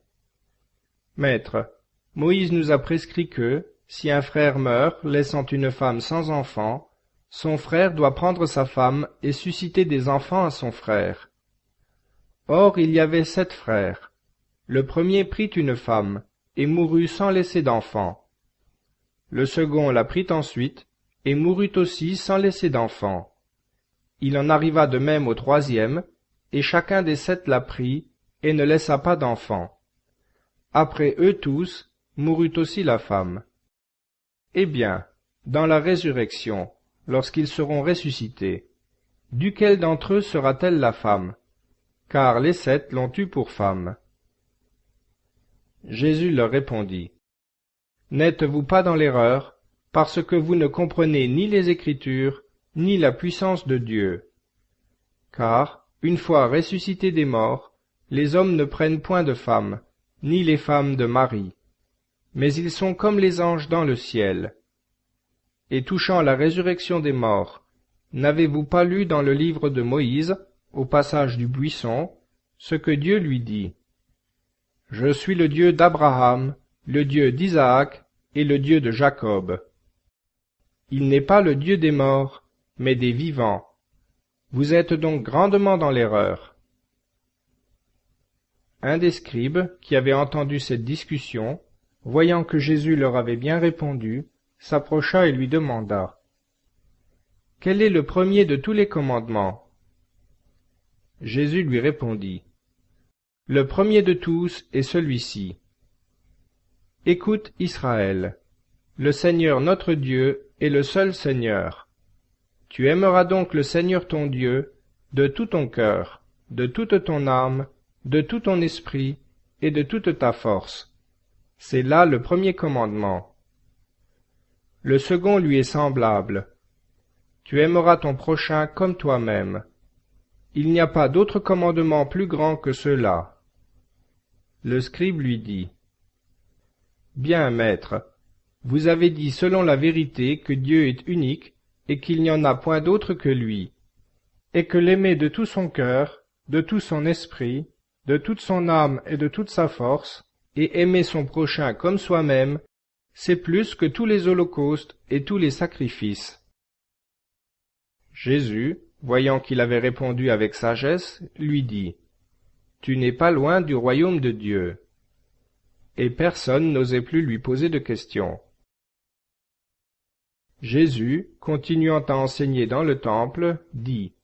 « Maître, Moïse nous a prescrit que, si un frère meurt, laissant une femme sans enfant, son frère doit prendre sa femme et susciter des enfants à son frère. Or il y avait 7 frères. Le premier prit une femme, et mourut sans laisser d'enfant. Le second la prit ensuite, et mourut aussi sans laisser d'enfant. Il en arriva de même au troisième, et chacun des 7 la prit, et ne laissa pas d'enfant. Après eux tous, mourut aussi la femme. Eh bien, dans la résurrection, lorsqu'ils seront ressuscités, duquel d'entre eux sera-t-elle la femme? Car les 7 l'ont eue pour femme. » Jésus leur répondit, « N'êtes-vous pas dans l'erreur, parce que vous ne comprenez ni les Écritures, ni la puissance de Dieu? Car, une fois ressuscités des morts, les hommes ne prennent point de femmes, ni les femmes de mari, mais ils sont comme les anges dans le ciel. Et touchant la résurrection des morts, n'avez-vous pas lu dans le livre de Moïse, au passage du buisson, ce que Dieu lui dit? Je suis le Dieu d'Abraham, le Dieu d'Isaac et le Dieu de Jacob. Il n'est pas le Dieu des morts, mais des vivants. Vous êtes donc grandement dans l'erreur. » Un des scribes, qui avait entendu cette discussion, voyant que Jésus leur avait bien répondu, s'approcha et lui demanda, « Quel est le premier de tous les commandements? » Jésus lui répondit, « Le premier de tous est celui-ci. Écoute Israël, le Seigneur notre Dieu est le seul Seigneur. Tu aimeras donc le Seigneur ton Dieu de tout ton cœur, de toute ton âme, de tout ton esprit et de toute ta force. C'est là le premier commandement. Le second lui est semblable. Tu aimeras ton prochain comme toi-même. Il n'y a pas d'autre commandement plus grand que ceux-là. » Le scribe lui dit, « Bien, maître, vous avez dit selon la vérité que Dieu est unique et qu'il n'y en a point d'autre que lui, et que l'aimer de tout son cœur, de tout son esprit, de toute son âme et de toute sa force, et aimer son prochain comme soi-même, c'est plus que tous les holocaustes et tous les sacrifices. » Jésus, voyant qu'il avait répondu avec sagesse, lui dit, « Tu n'es pas loin du royaume de Dieu. » Et personne n'osait plus lui poser de questions. Jésus, continuant à enseigner dans le temple, dit,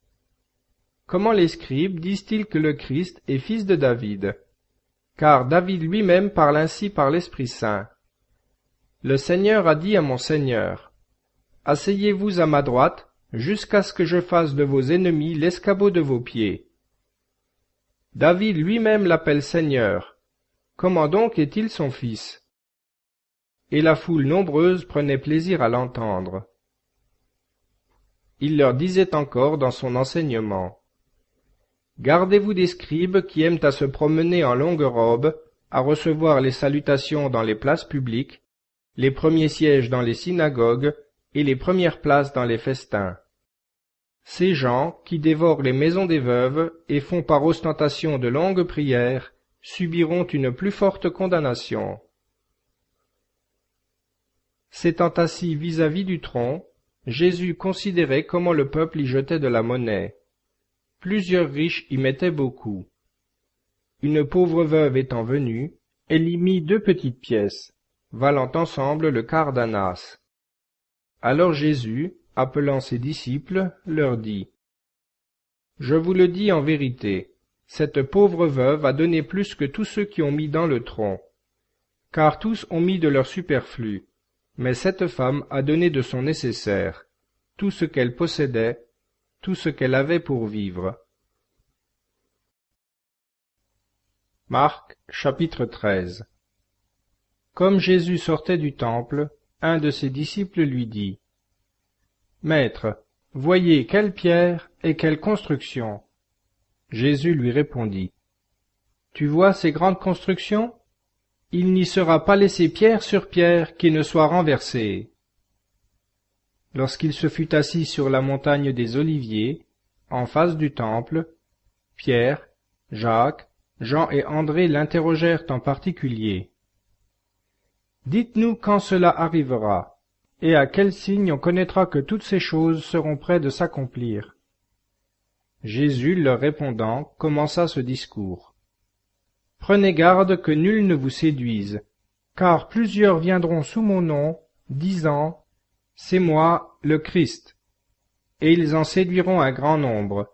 comment les scribes disent-ils que le Christ est fils de David? Car David lui-même parle ainsi par l'Esprit Saint. Le Seigneur a dit à mon Seigneur, « Asseyez-vous à ma droite, jusqu'à ce que je fasse de vos ennemis l'escabeau de vos pieds. » David lui-même l'appelle Seigneur. Comment donc est-il son fils? Et la foule nombreuse prenait plaisir à l'entendre. Il leur disait encore dans son enseignement, « Gardez-vous des scribes qui aiment à se promener en longue robe, à recevoir les salutations dans les places publiques, les premiers sièges dans les synagogues et les premières places dans les festins. Ces gens, qui dévorent les maisons des veuves et font par ostentation de longues prières, subiront une plus forte condamnation. » S'étant assis vis-à-vis du tronc, Jésus considérait comment le peuple y jetait de la monnaie. Plusieurs riches y mettaient beaucoup. Une pauvre veuve étant venue, elle y mit 2 petites pièces, valant ensemble le quart d'ânas. Alors Jésus, appelant ses disciples, leur dit, « Je vous le dis en vérité, cette pauvre veuve a donné plus que tous ceux qui ont mis dans le tronc, car tous ont mis de leur superflu, mais cette femme a donné de son nécessaire, tout ce qu'elle possédait, tout ce qu'elle avait pour vivre. » Marc, chapitre 13. Comme Jésus sortait du temple, un de ses disciples lui dit, « Maître, voyez quelle pierre et quelle construction. » Jésus lui répondit, « Tu vois ces grandes constructions? Il n'y sera pas laissé pierre sur pierre qui ne soit renversée. » Lorsqu'il se fut assis sur la montagne des Oliviers, en face du temple, Pierre, Jacques, Jean et André l'interrogèrent en particulier. « Dites-nous quand cela arrivera, et à quel signe on connaîtra que toutes ces choses seront près de s'accomplir. » Jésus, leur répondant, commença ce discours. « Prenez garde que nul ne vous séduise, car plusieurs viendront sous mon nom, disant, « C'est moi, le Christ », et ils en séduiront un grand nombre.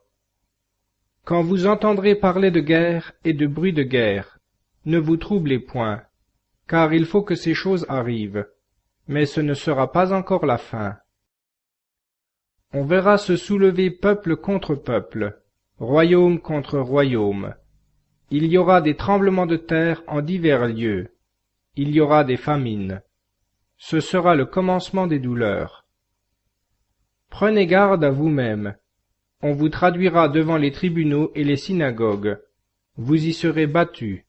Quand vous entendrez parler de guerre et de bruit de guerre, ne vous troublez point, car il faut que ces choses arrivent, mais ce ne sera pas encore la fin. On verra se soulever peuple contre peuple, royaume contre royaume. Il y aura des tremblements de terre en divers lieux. Il y aura des famines. Ce sera le commencement des douleurs. Prenez garde à vous-même. On vous traduira devant les tribunaux et les synagogues. Vous y serez battus.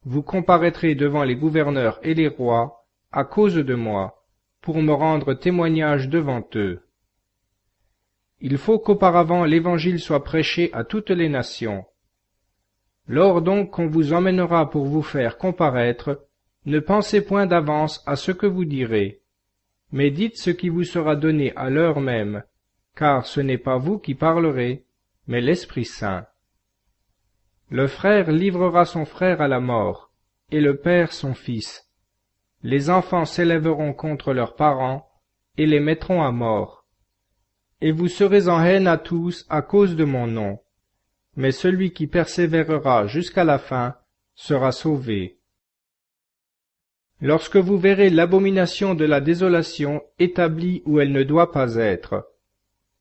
Vous comparaîtrez devant les gouverneurs et les rois, à cause de moi, pour me rendre témoignage devant eux. Il faut qu'auparavant l'Évangile soit prêché à toutes les nations. Lors donc qu'on vous emmènera pour vous faire comparaître, ne pensez point d'avance à ce que vous direz, mais dites ce qui vous sera donné à l'heure même, car ce n'est pas vous qui parlerez, mais l'Esprit Saint. Le frère livrera son frère à la mort, et le père son fils. Les enfants s'élèveront contre leurs parents, et les mettront à mort. Et vous serez en haine à tous à cause de mon nom. Mais celui qui persévérera jusqu'à la fin sera sauvé. Lorsque vous verrez l'abomination de la désolation établie où elle ne doit pas être,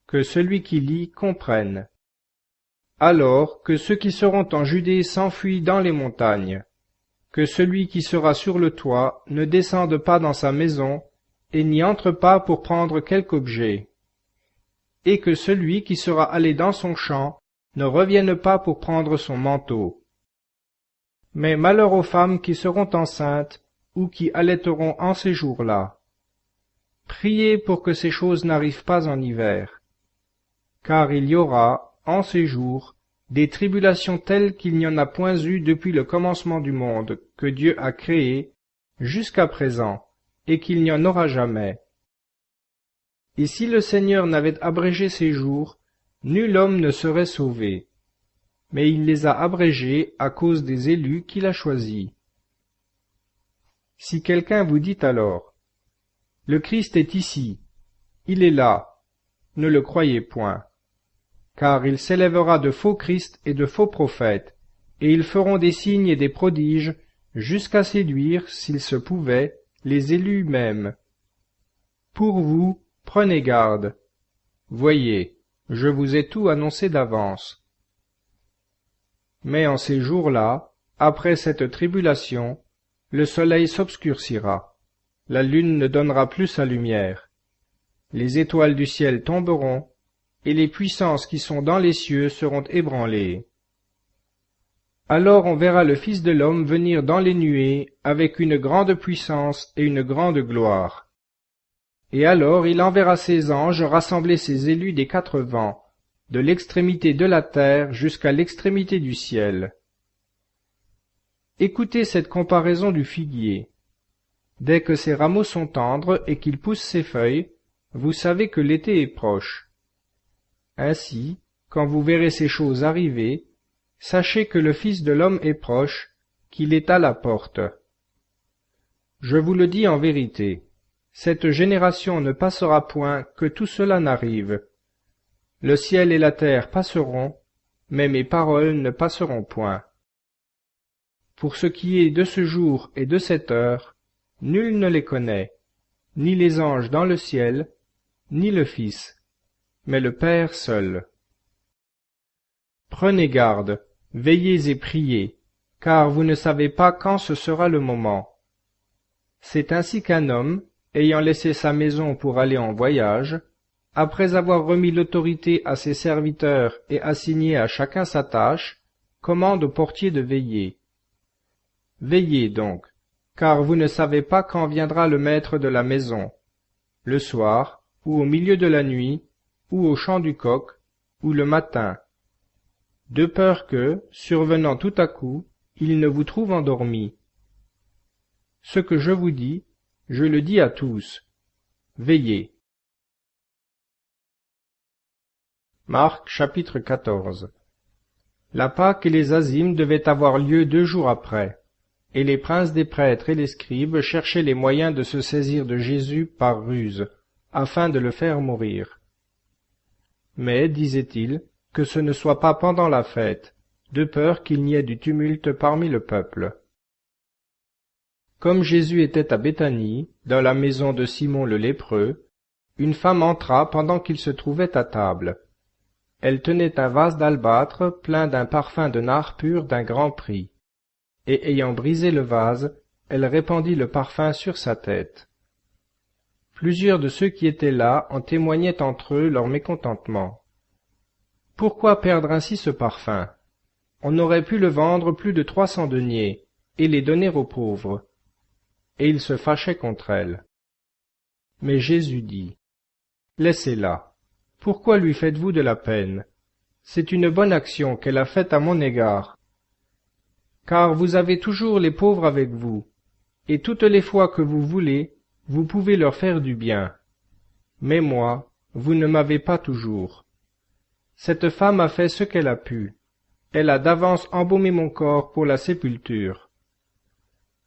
que celui qui lit comprenne. Alors que ceux qui seront en Judée s'enfuient dans les montagnes, que celui qui sera sur le toit ne descende pas dans sa maison et n'y entre pas pour prendre quelque objet, et que celui qui sera allé dans son champ ne revienne pas pour prendre son manteau. Mais malheur aux femmes qui seront enceintes ou qui allaiteront en ces jours-là. Priez pour que ces choses n'arrivent pas en hiver, car il y aura, en ces jours, des tribulations telles qu'il n'y en a point eu depuis le commencement du monde que Dieu a créé jusqu'à présent, et qu'il n'y en aura jamais. Et si le Seigneur n'avait abrégé ces jours, nul homme ne serait sauvé. Mais il les a abrégés à cause des élus qu'il a choisis. Si quelqu'un vous dit alors, « Le Christ est ici, il est là », ne le croyez point. car il s'élèvera de faux Christ et de faux prophètes, et ils feront des signes et des prodiges, jusqu'à séduire, s'il se pouvait, les élus mêmes. Pour vous, prenez garde. Voyez, je vous ai tout annoncé d'avance. Mais en ces jours-là, après cette tribulation, le soleil s'obscurcira, la lune ne donnera plus sa lumière, les étoiles du ciel tomberont, et les puissances qui sont dans les cieux seront ébranlées. Alors on verra le Fils de l'homme venir dans les nuées avec une grande puissance et une grande gloire. Et alors il enverra ses anges rassembler ses élus des quatre vents, de l'extrémité de la terre jusqu'à l'extrémité du ciel. Écoutez cette comparaison du figuier. Dès que ses rameaux sont tendres et qu'il pousse ses feuilles, vous savez que l'été est proche. Ainsi, quand vous verrez ces choses arriver, sachez que le Fils de l'homme est proche, qu'il est à la porte. Je vous le dis en vérité, cette génération ne passera point que tout cela n'arrive. Le ciel et la terre passeront, mais mes paroles ne passeront point. Pour ce qui est de ce jour et de cette heure, nul ne les connaît, ni les anges dans le ciel, ni le Fils, mais le Père seul. Prenez garde, veillez et priez, car vous ne savez pas quand ce sera le moment. C'est ainsi qu'un homme, ayant laissé sa maison pour aller en voyage, après avoir remis l'autorité à ses serviteurs et assigné à chacun sa tâche, commande au portier de veiller. Veillez donc, car vous ne savez pas quand viendra le maître de la maison, le soir, ou au milieu de la nuit, ou au chant du coq, ou le matin, de peur que, survenant tout à coup, il ne vous trouve endormi. Ce que je vous dis, je le dis à tous. Veillez. Marc chapitre 14. La Pâque et les Azymes devaient avoir lieu 2 jours après, et les princes des prêtres et les scribes cherchaient les moyens de se saisir de Jésus par ruse, afin de le faire mourir. Mais, disaient-ils, que ce ne soit pas pendant la fête, de peur qu'il n'y ait du tumulte parmi le peuple. Comme Jésus était à Béthanie, dans la maison de Simon le lépreux, une femme entra pendant qu'il se trouvait à table. Elle tenait un vase d'albâtre plein d'un parfum de nard pur d'un grand prix, et ayant brisé le vase, elle répandit le parfum sur sa tête. Plusieurs de ceux qui étaient là en témoignaient entre eux leur mécontentement. Pourquoi perdre ainsi ce parfum? On aurait pu le vendre plus de 300 deniers, et les donner aux pauvres. Et ils se fâchaient contre elle. Mais Jésus dit, « Laissez-la. Pourquoi lui faites-vous de la peine? C'est une bonne action qu'elle a faite à mon égard. Car vous avez toujours les pauvres avec vous, et toutes les fois que vous voulez, vous pouvez leur faire du bien. Mais moi, vous ne m'avez pas toujours. Cette femme a fait ce qu'elle a pu. Elle a d'avance embaumé mon corps pour la sépulture.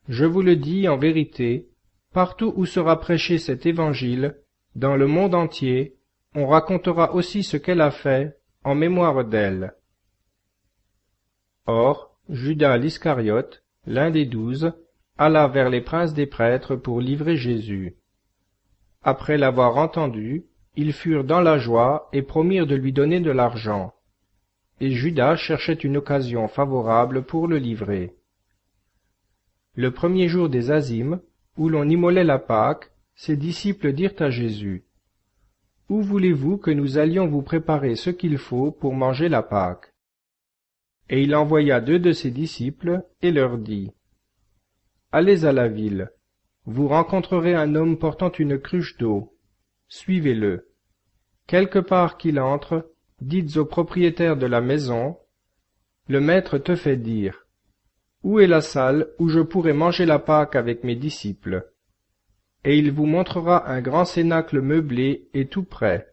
Je vous le dis en vérité, partout où sera prêché cet évangile, dans le monde entier, on racontera aussi ce qu'elle a fait, en mémoire d'elle. » Or, Judas l'Iscariote, l'un des 12, alla vers les princes des prêtres pour livrer Jésus. Après l'avoir entendu, ils furent dans la joie et promirent de lui donner de l'argent. Et Judas cherchait une occasion favorable pour le livrer. Le premier jour des Azymes, où l'on immolait la Pâque, ses disciples dirent à Jésus, « Où voulez-vous que nous allions vous préparer ce qu'il faut pour manger la Pâque ?» Et il envoya 2 de ses disciples et leur dit, « Allez à la ville, vous rencontrerez un homme portant une cruche d'eau. Suivez-le. Quelque part qu'il entre, dites au propriétaire de la maison, « Le maître te fait dire, où est la salle où je pourrai manger la Pâque avec mes disciples? Et il vous montrera un grand cénacle meublé et tout prêt.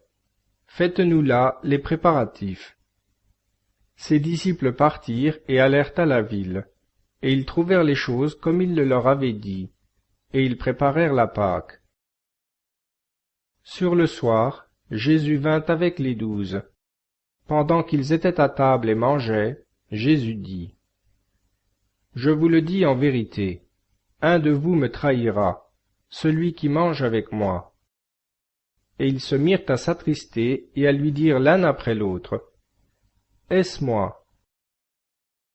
Faites-nous là les préparatifs. » Ses disciples partirent et allèrent à la ville, et ils trouvèrent les choses comme il le leur avait dit, et ils préparèrent la Pâque. Sur le soir, Jésus vint avec les 12. Pendant qu'ils étaient à table et mangeaient, Jésus dit, « Je vous le dis en vérité, un de vous me trahira, celui qui mange avec moi. » Et ils se mirent à s'attrister et à lui dire l'un après l'autre, « Est-ce moi ?»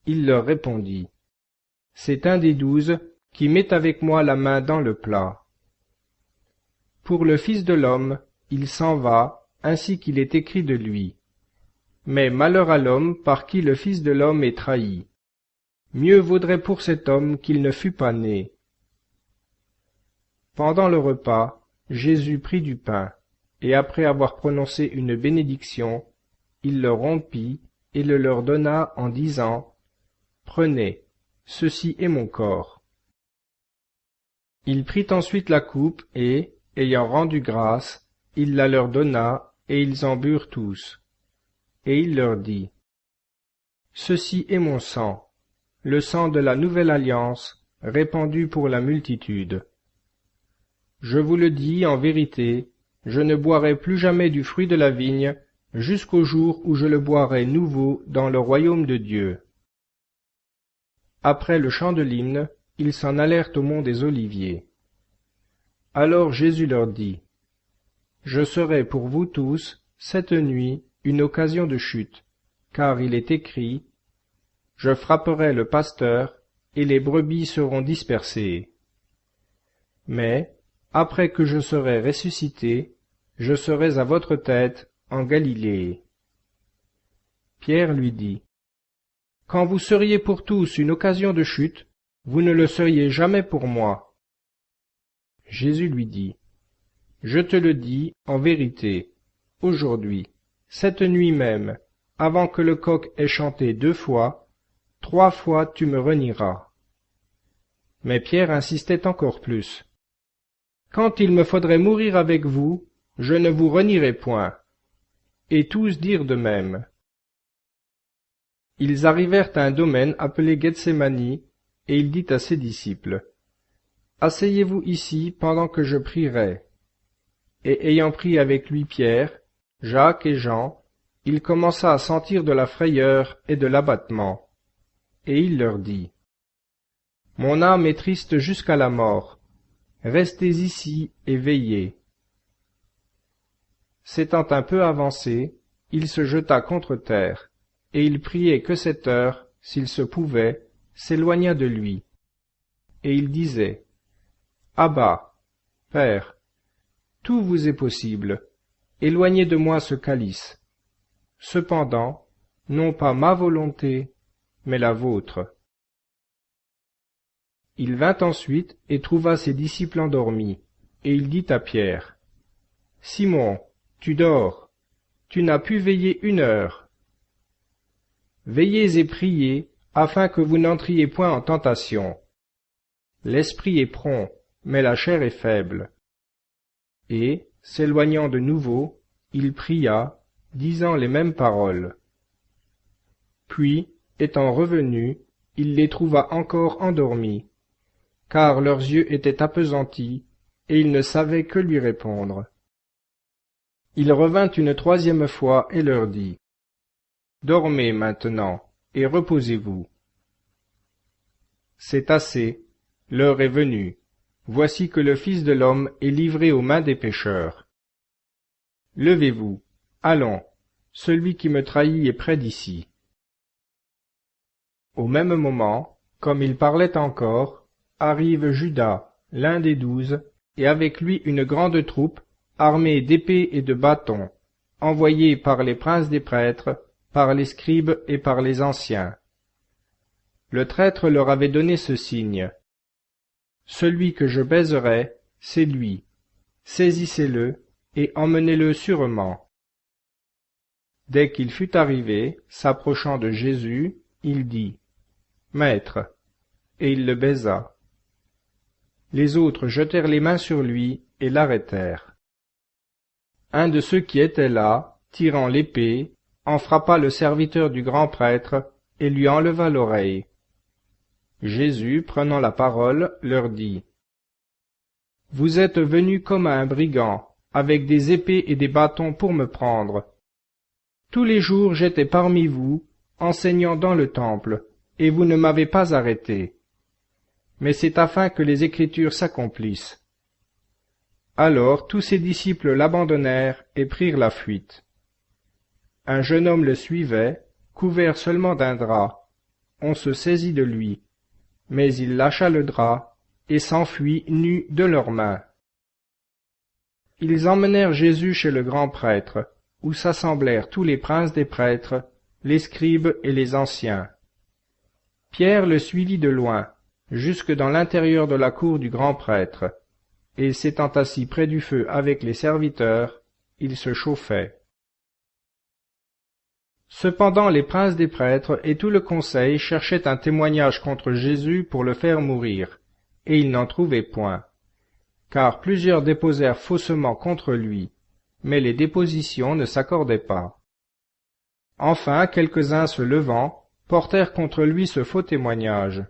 Il leur répondit, « C'est un des 12 qui met avec moi la main dans le plat. Pour le Fils de l'homme, il s'en va, ainsi qu'il est écrit de lui. Mais malheur à l'homme par qui le Fils de l'homme est trahi. Mieux vaudrait pour cet homme qu'il ne fût pas né. » Pendant le repas, Jésus prit du pain, et après avoir prononcé une bénédiction, il le rompit et le leur donna en disant, « Prenez, ceci est mon corps. » Il prit ensuite la coupe et, ayant rendu grâce, il la leur donna, et ils en burent tous. Et il leur dit, « Ceci est mon sang, le sang de la nouvelle alliance, répandu pour la multitude. Je vous le dis en vérité, je ne boirai plus jamais du fruit de la vigne, jusqu'au jour où je le boirai nouveau dans le royaume de Dieu. » Après le chant de l'hymne, ils s'en allèrent au mont des Oliviers. Alors Jésus leur dit, « Je serai pour vous tous, cette nuit, une occasion de chute, car il est écrit, « Je frapperai le pasteur, et les brebis seront dispersées. » Mais, après que je serai ressuscité, je serai à votre tête en Galilée. Pierre lui dit, « Quand vous seriez pour tous une occasion de chute, vous ne le seriez jamais pour moi. » Jésus lui dit, « Je te le dis en vérité, aujourd'hui, cette nuit même, avant que le coq ait chanté 2 fois, 3 fois tu me renieras. » Mais Pierre insistait encore plus. « Quand il me faudrait mourir avec vous, je ne vous renierai point. » Et tous dirent de même. Ils arrivèrent à un domaine appelé Gethsémani, et il dit à ses disciples, « Asseyez-vous ici pendant que je prierai. » Et ayant pris avec lui Pierre, Jacques et Jean, il commença à sentir de la frayeur et de l'abattement. Et il leur dit, « Mon âme est triste jusqu'à la mort. Restez ici et veillez. » S'étant un peu avancé, il se jeta contre terre, et il priait que cette heure, s'il se pouvait, s'éloignât de lui. Et il disait, « Abba, Père, tout vous est possible, éloignez de moi ce calice. Cependant, non pas ma volonté, mais la vôtre. » Il vint ensuite et trouva ses disciples endormis, et il dit à Pierre, « Simon, tu dors, tu n'as pu veiller 1 heure. Veillez et priez, afin que vous n'entriez point en tentation. L'esprit est prompt, mais la chair est faible. » Et, s'éloignant de nouveau, il pria, disant les mêmes paroles. Puis, étant revenu, il les trouva encore endormis, car leurs yeux étaient appesantis, et ils ne savaient que lui répondre. Il revint une 3e fois et leur dit, « Dormez maintenant, et reposez-vous. C'est assez, l'heure est venue. Voici que le Fils de l'homme est livré aux mains des pécheurs. Levez-vous, allons, celui qui me trahit est près d'ici. » Au même moment, comme il parlait encore, arrive Judas, l'un des 12, et avec lui une grande troupe, armée d'épées et de bâtons, envoyée par les princes des prêtres, par les scribes et par les anciens. Le traître leur avait donné ce signe. « Celui que je baiserai, c'est lui. Saisissez-le et emmenez-le sûrement. » Dès qu'il fut arrivé, s'approchant de Jésus, il dit, « Maître !» et il le baisa. Les autres jetèrent les mains sur lui et l'arrêtèrent. Un de ceux qui étaient là, tirant l'épée, en frappa le serviteur du grand prêtre et lui enleva l'oreille. Jésus, prenant la parole, leur dit, « Vous êtes venus comme à un brigand, avec des épées et des bâtons pour me prendre. Tous les jours j'étais parmi vous, enseignant dans le temple, et vous ne m'avez pas arrêté. Mais c'est afin que les Écritures s'accomplissent. » Alors tous ses disciples l'abandonnèrent et prirent la fuite. Un jeune homme le suivait, couvert seulement d'un drap. On se saisit de lui, mais il lâcha le drap et s'enfuit nu de leurs mains. Ils emmenèrent Jésus chez le grand prêtre, où s'assemblèrent tous les princes des prêtres, les scribes et les anciens. Pierre le suivit de loin, jusque dans l'intérieur de la cour du grand prêtre, et s'étant assis près du feu avec les serviteurs, il se chauffait. Cependant les princes des prêtres et tout le conseil cherchaient un témoignage contre Jésus pour le faire mourir, et ils n'en trouvaient point. Car plusieurs déposèrent faussement contre lui, mais les dépositions ne s'accordaient pas. Enfin, quelques-uns se levant, portèrent contre lui ce faux témoignage.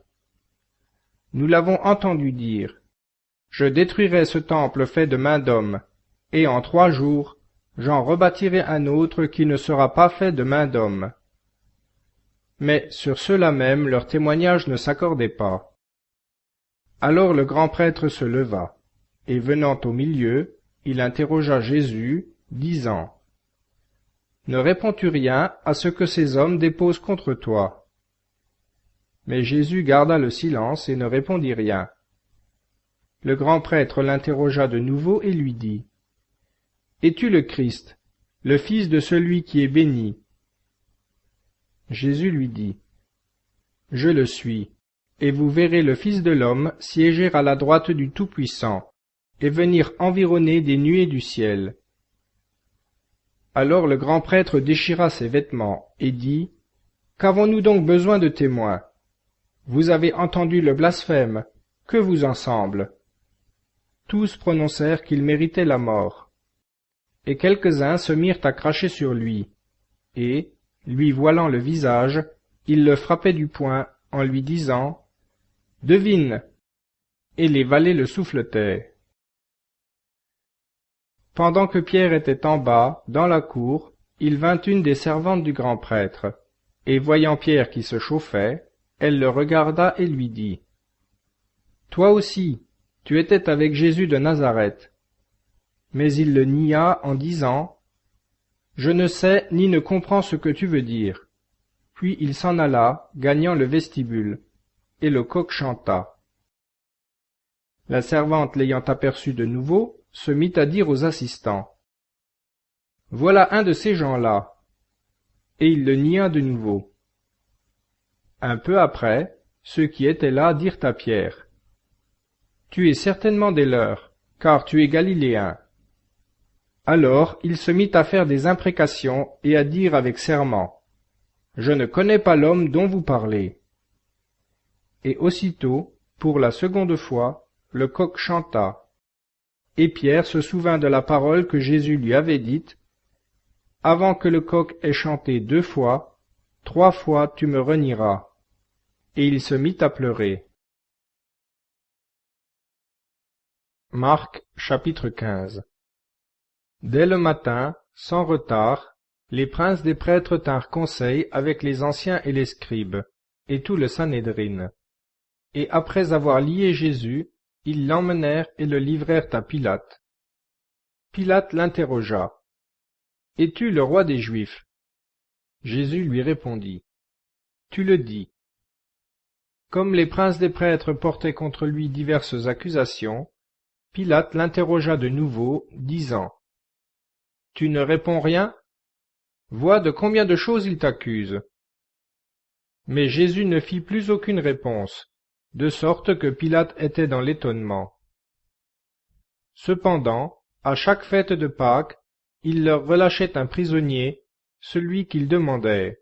« Nous l'avons entendu dire, je détruirai ce temple fait de main d'homme, et en 3 jours, j'en rebâtirai un autre qui ne sera pas fait de main d'homme. » Mais sur cela même leur témoignage ne s'accordait pas. Alors le grand prêtre se leva, et venant au milieu, il interrogea Jésus, disant, « Ne réponds-tu rien à ce que ces hommes déposent contre toi ?» Mais Jésus garda le silence et ne répondit rien. Le grand prêtre l'interrogea de nouveau et lui dit, « Es-tu le Christ, le Fils de celui qui est béni ?» Jésus lui dit, « Je le suis, et vous verrez le Fils de l'homme siéger à la droite du Tout-Puissant, et venir environner des nuées du ciel. » Alors le grand prêtre déchira ses vêtements, et dit, « Qu'avons-nous donc besoin de témoins? Vous avez entendu le blasphème, que vous en semble ?» Tous prononcèrent qu'il méritait la mort. Et quelques-uns se mirent à cracher sur lui, et, lui voilant le visage, ils le frappaient du poing en lui disant, « Devine !» Et les valets le souffletaient. Pendant que Pierre était en bas, dans la cour, il vint une des servantes du grand prêtre, et voyant Pierre qui se chauffait, elle le regarda et lui dit, « Toi aussi, tu étais avec Jésus de Nazareth. » Mais il le nia en disant, « Je ne sais ni ne comprends ce que tu veux dire. » Puis il s'en alla, gagnant le vestibule, et le coq chanta. La servante l'ayant aperçu de nouveau, se mit à dire aux assistants, « Voilà un de ces gens-là. » Et il le nia de nouveau. Un peu après, ceux qui étaient là dirent à Pierre, « Tu es certainement des leurs, car tu es galiléen. » Alors il se mit à faire des imprécations et à dire avec serment, « Je ne connais pas l'homme dont vous parlez. » Et aussitôt, pour la seconde fois, le coq chanta. Et Pierre se souvint de la parole que Jésus lui avait dite, « Avant que le coq ait chanté 2 fois, 3 fois tu me renieras. » Et il se mit à pleurer. Marc chapitre 15. Dès le matin, sans retard, les princes des prêtres tinrent conseil avec les anciens et les scribes, et tout le Sanhédrin. Et après avoir lié Jésus, ils l'emmenèrent et le livrèrent à Pilate. Pilate l'interrogea. « Es-tu le roi des Juifs ?» Jésus lui répondit. « Tu le dis. » Comme les princes des prêtres portaient contre lui diverses accusations, Pilate l'interrogea de nouveau, disant, « Tu ne réponds rien? Vois de combien de choses il t'accuse. » Mais Jésus ne fit plus aucune réponse, de sorte que Pilate était dans l'étonnement. Cependant, à chaque fête de Pâques, il leur relâchait un prisonnier, celui qu'ils demandaient.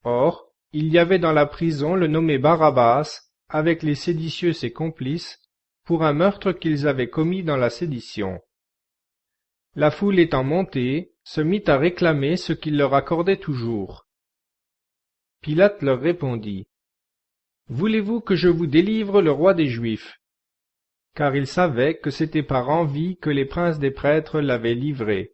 Or, il y avait dans la prison le nommé Barabbas, avec les séditieux ses complices, pour un meurtre qu'ils avaient commis dans la sédition. La foule étant montée, se mit à réclamer ce qu'il leur accordait toujours. Pilate leur répondit, « Voulez-vous que je vous délivre le roi des Juifs ?» Car il savait que c'était par envie que les princes des prêtres l'avaient livré.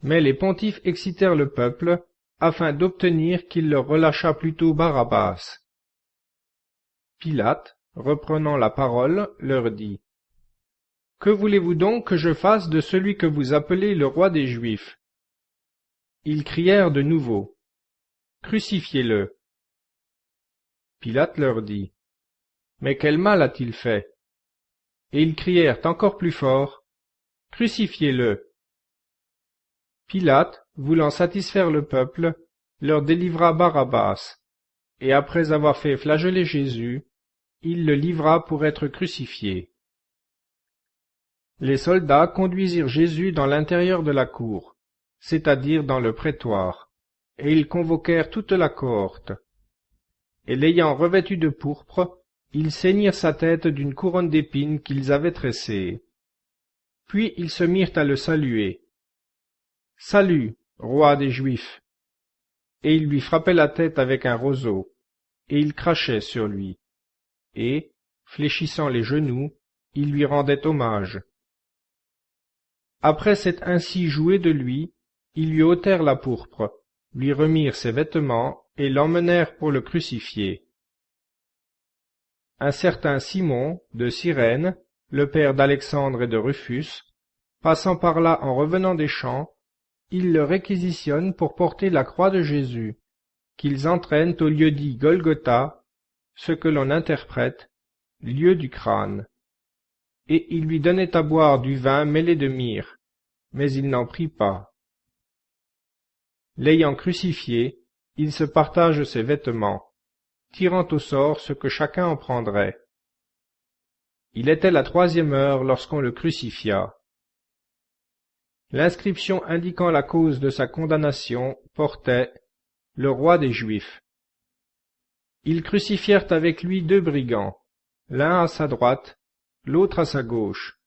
Mais les pontifes excitèrent le peuple, afin d'obtenir qu'il leur relâchât plutôt Barabbas. Pilate, reprenant la parole, leur dit : « Que voulez-vous donc que je fasse de celui que vous appelez le roi des Juifs ? » Ils crièrent de nouveau : « Crucifiez-le !» Pilate leur dit : « Mais quel mal a-t-il fait ? » Et ils crièrent encore plus fort : « Crucifiez-le !» Pilate, voulant satisfaire le peuple, leur délivra Barabbas, et après avoir fait flageller Jésus, il le livra pour être crucifié. Les soldats conduisirent Jésus dans l'intérieur de la cour, c'est-à-dire dans le prétoire, et ils convoquèrent toute la cohorte. Et l'ayant revêtu de pourpre, ils ceignirent sa tête d'une couronne d'épines qu'ils avaient tressée. Puis ils se mirent à le saluer. « Salut, roi des Juifs !» Et ils lui frappaient la tête avec un roseau, et ils crachaient sur lui. Et, fléchissant les genoux, ils lui rendaient hommage. Après s'être ainsi joué de lui, ils lui ôtèrent la pourpre, lui remirent ses vêtements et l'emmenèrent pour le crucifier. Un certain Simon, de Cyrène, le père d'Alexandre et de Rufus, passant par là en revenant des champs, ils le réquisitionnent pour porter la croix de Jésus, qu'ils entraînent au lieu dit Golgotha, ce que l'on interprète, lieu du crâne. Et ils lui donnaient à boire du vin mêlé de myrrhe, mais il n'en prit pas. L'ayant crucifié, ils se partagent ses vêtements, tirant au sort ce que chacun en prendrait. Il était la 3e heure lorsqu'on le crucifia. L'inscription indiquant la cause de sa condamnation portait « Le roi des Juifs ». Ils crucifièrent avec lui 2 brigands, l'un à sa droite, l'autre à sa gauche.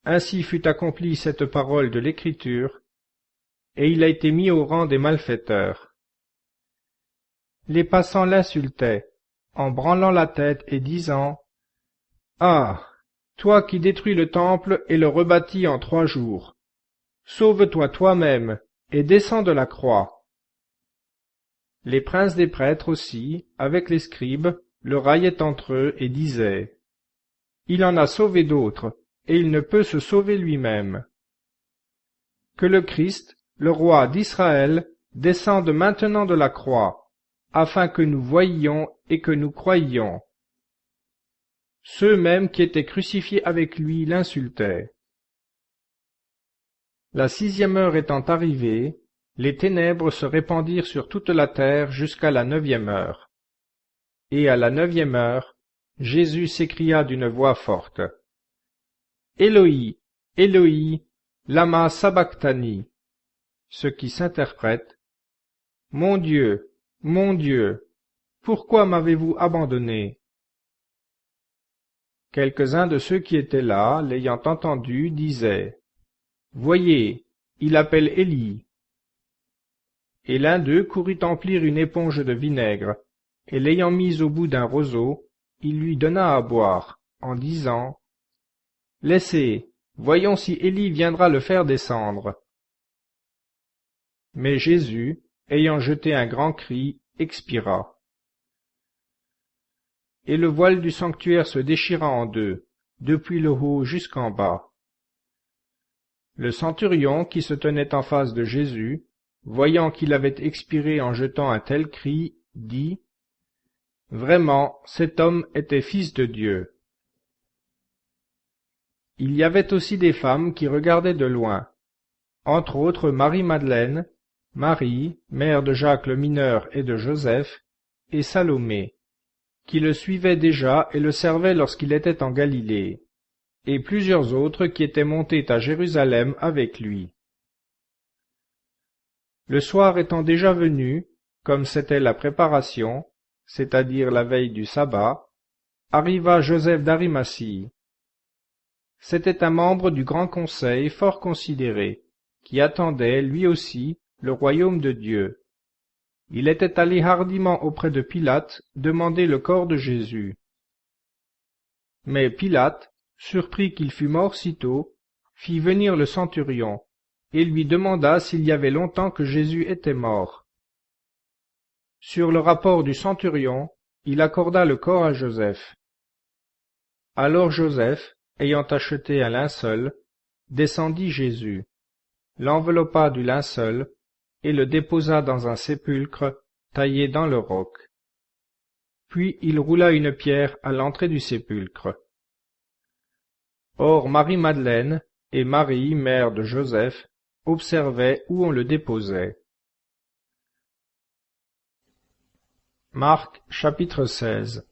Ainsi fut accomplie cette parole de l'Écriture, et il a été mis au rang des malfaiteurs. Les passants l'insultaient, en branlant la tête et disant : « Ah, toi qui détruis le temple et le rebâtis en 3 jours, sauve-toi toi-même et descends de la croix. » Les princes des prêtres aussi, avec les scribes, le raillaient entre eux et disaient : « Il en a sauvé d'autres, et il ne peut se sauver lui-même. Que le Christ, le roi d'Israël, descende maintenant de la croix, afin que nous voyions et que nous croyions. » Ceux mêmes qui étaient crucifiés avec lui l'insultaient. La 6e heure étant arrivée, les ténèbres se répandirent sur toute la terre jusqu'à la 9e heure. Et à la 9e heure, Jésus s'écria d'une voix forte : « Éloi, Éloi, lama sabachthani » ce qui s'interprète : « Mon Dieu, pourquoi m'avez-vous abandonné ?» Quelques-uns de ceux qui étaient là, l'ayant entendu, disaient : « Voyez, il appelle Élie. » Et l'un d'eux courut emplir une éponge de vinaigre, et l'ayant mise au bout d'un roseau, il lui donna à boire, en disant : « Laissez, voyons si Élie viendra le faire descendre. » Mais Jésus, ayant jeté un grand cri, expira. Et le voile du sanctuaire se déchira en 2, depuis le haut jusqu'en bas. Le centurion qui se tenait en face de Jésus, voyant qu'il avait expiré en jetant un tel cri, dit : « Vraiment, cet homme était fils de Dieu. » Il y avait aussi des femmes qui regardaient de loin, entre autres Marie-Madeleine, Marie, mère de Jacques le mineur et de Joseph, et Salomé, qui le suivaient déjà et le servaient lorsqu'il était en Galilée, et plusieurs autres qui étaient montés à Jérusalem avec lui. Le soir étant déjà venu, comme c'était la préparation, c'est-à-dire la veille du sabbat, arriva Joseph d'Arimathie. C'était un membre du grand conseil fort considéré, qui attendait, lui aussi, le royaume de Dieu. Il était allé hardiment auprès de Pilate demander le corps de Jésus. Mais Pilate, surpris qu'il fût mort si tôt, fit venir le centurion, et lui demanda s'il y avait longtemps que Jésus était mort. Sur le rapport du centurion, il accorda le corps à Joseph. Alors Joseph, ayant acheté un linceul, descendit Jésus, l'enveloppa du linceul et le déposa dans un sépulcre taillé dans le roc. Puis il roula une pierre à l'entrée du sépulcre. Or Marie-Madeleine et Marie, mère de Joseph, observaient où on le déposait. Marc chapitre 16.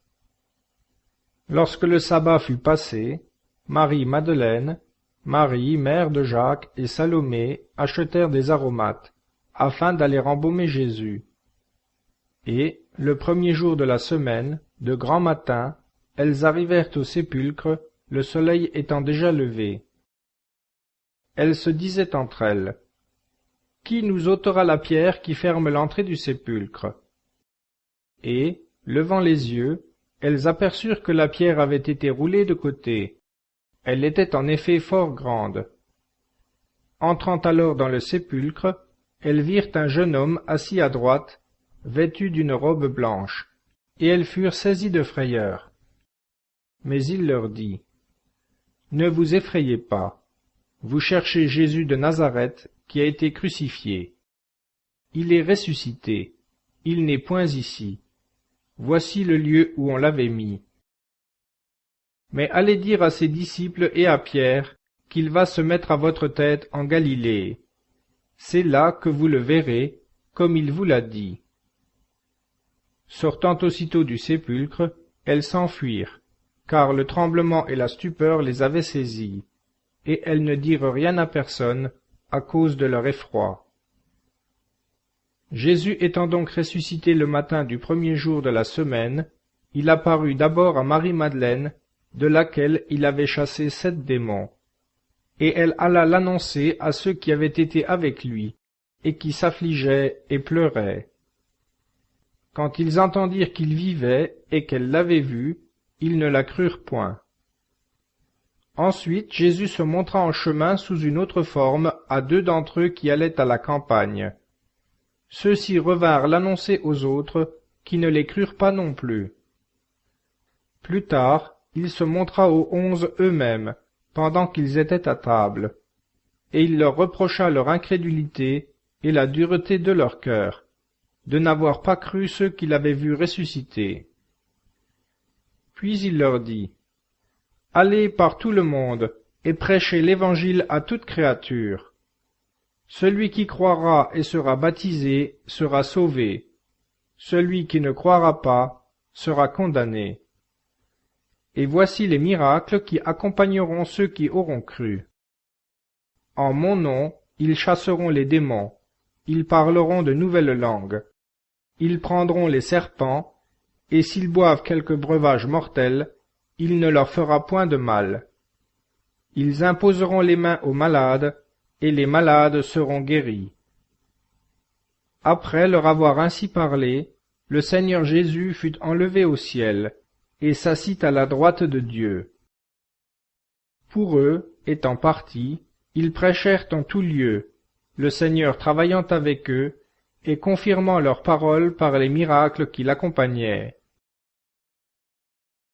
Lorsque le sabbat fut passé, Marie-Madeleine, Marie, mère de Jacques et Salomé achetèrent des aromates, afin d'aller embaumer Jésus. Et, le premier jour de la semaine, de grand matin, elles arrivèrent au sépulcre, le soleil étant déjà levé. Elles se disaient entre elles, « Qui nous ôtera la pierre qui ferme l'entrée du sépulcre ?» Et, levant les yeux, elles aperçurent que la pierre avait été roulée de côté. Elle était en effet fort grande. Entrant alors dans le sépulcre, elles virent un jeune homme assis à droite, vêtu d'une robe blanche, et elles furent saisies de frayeur. Mais il leur dit, « Ne vous effrayez pas, vous cherchez Jésus de Nazareth qui a été crucifié. Il est ressuscité, il n'est point ici. Voici le lieu où on l'avait mis. Mais allez dire à ses disciples et à Pierre qu'il va se mettre à votre tête en Galilée. C'est là que vous le verrez, comme il vous l'a dit. » Sortant aussitôt du sépulcre, elles s'enfuirent, car le tremblement et la stupeur les avaient saisies, et elles ne dirent rien à personne à cause de leur effroi. Jésus étant donc ressuscité le matin du premier jour de la semaine, il apparut d'abord à Marie-Madeleine, de laquelle il avait chassé 7 démons. Et elle alla l'annoncer à ceux qui avaient été avec lui, et qui s'affligeaient et pleuraient. Quand ils entendirent qu'il vivait et qu'elle l'avait vu, ils ne la crurent point. Ensuite Jésus se montra en chemin sous une autre forme à 2 d'entre eux qui allaient à la campagne. Ceux-ci revinrent l'annoncer aux autres, qui ne les crurent pas non plus. Plus tard, il se montra aux 11 eux-mêmes, pendant qu'ils étaient à table, et il leur reprocha leur incrédulité et la dureté de leur cœur, de n'avoir pas cru ceux qu'il avait vus ressusciter. Puis il leur dit, « Allez par tout le monde, et prêchez l'Évangile à toute créature. Celui qui croira et sera baptisé sera sauvé. Celui qui ne croira pas sera condamné. Et voici les miracles qui accompagneront ceux qui auront cru. En mon nom, ils chasseront les démons, ils parleront de nouvelles langues, ils prendront les serpents, et s'ils boivent quelque breuvage mortel, il ne leur fera point de mal. Ils imposeront les mains aux malades, et les malades seront guéris. » Après leur avoir ainsi parlé, le Seigneur Jésus fut enlevé au ciel, et s'assit à la droite de Dieu. Pour eux, étant partis, ils prêchèrent en tout lieu, le Seigneur travaillant avec eux, et confirmant leurs paroles par les miracles qui l'accompagnaient.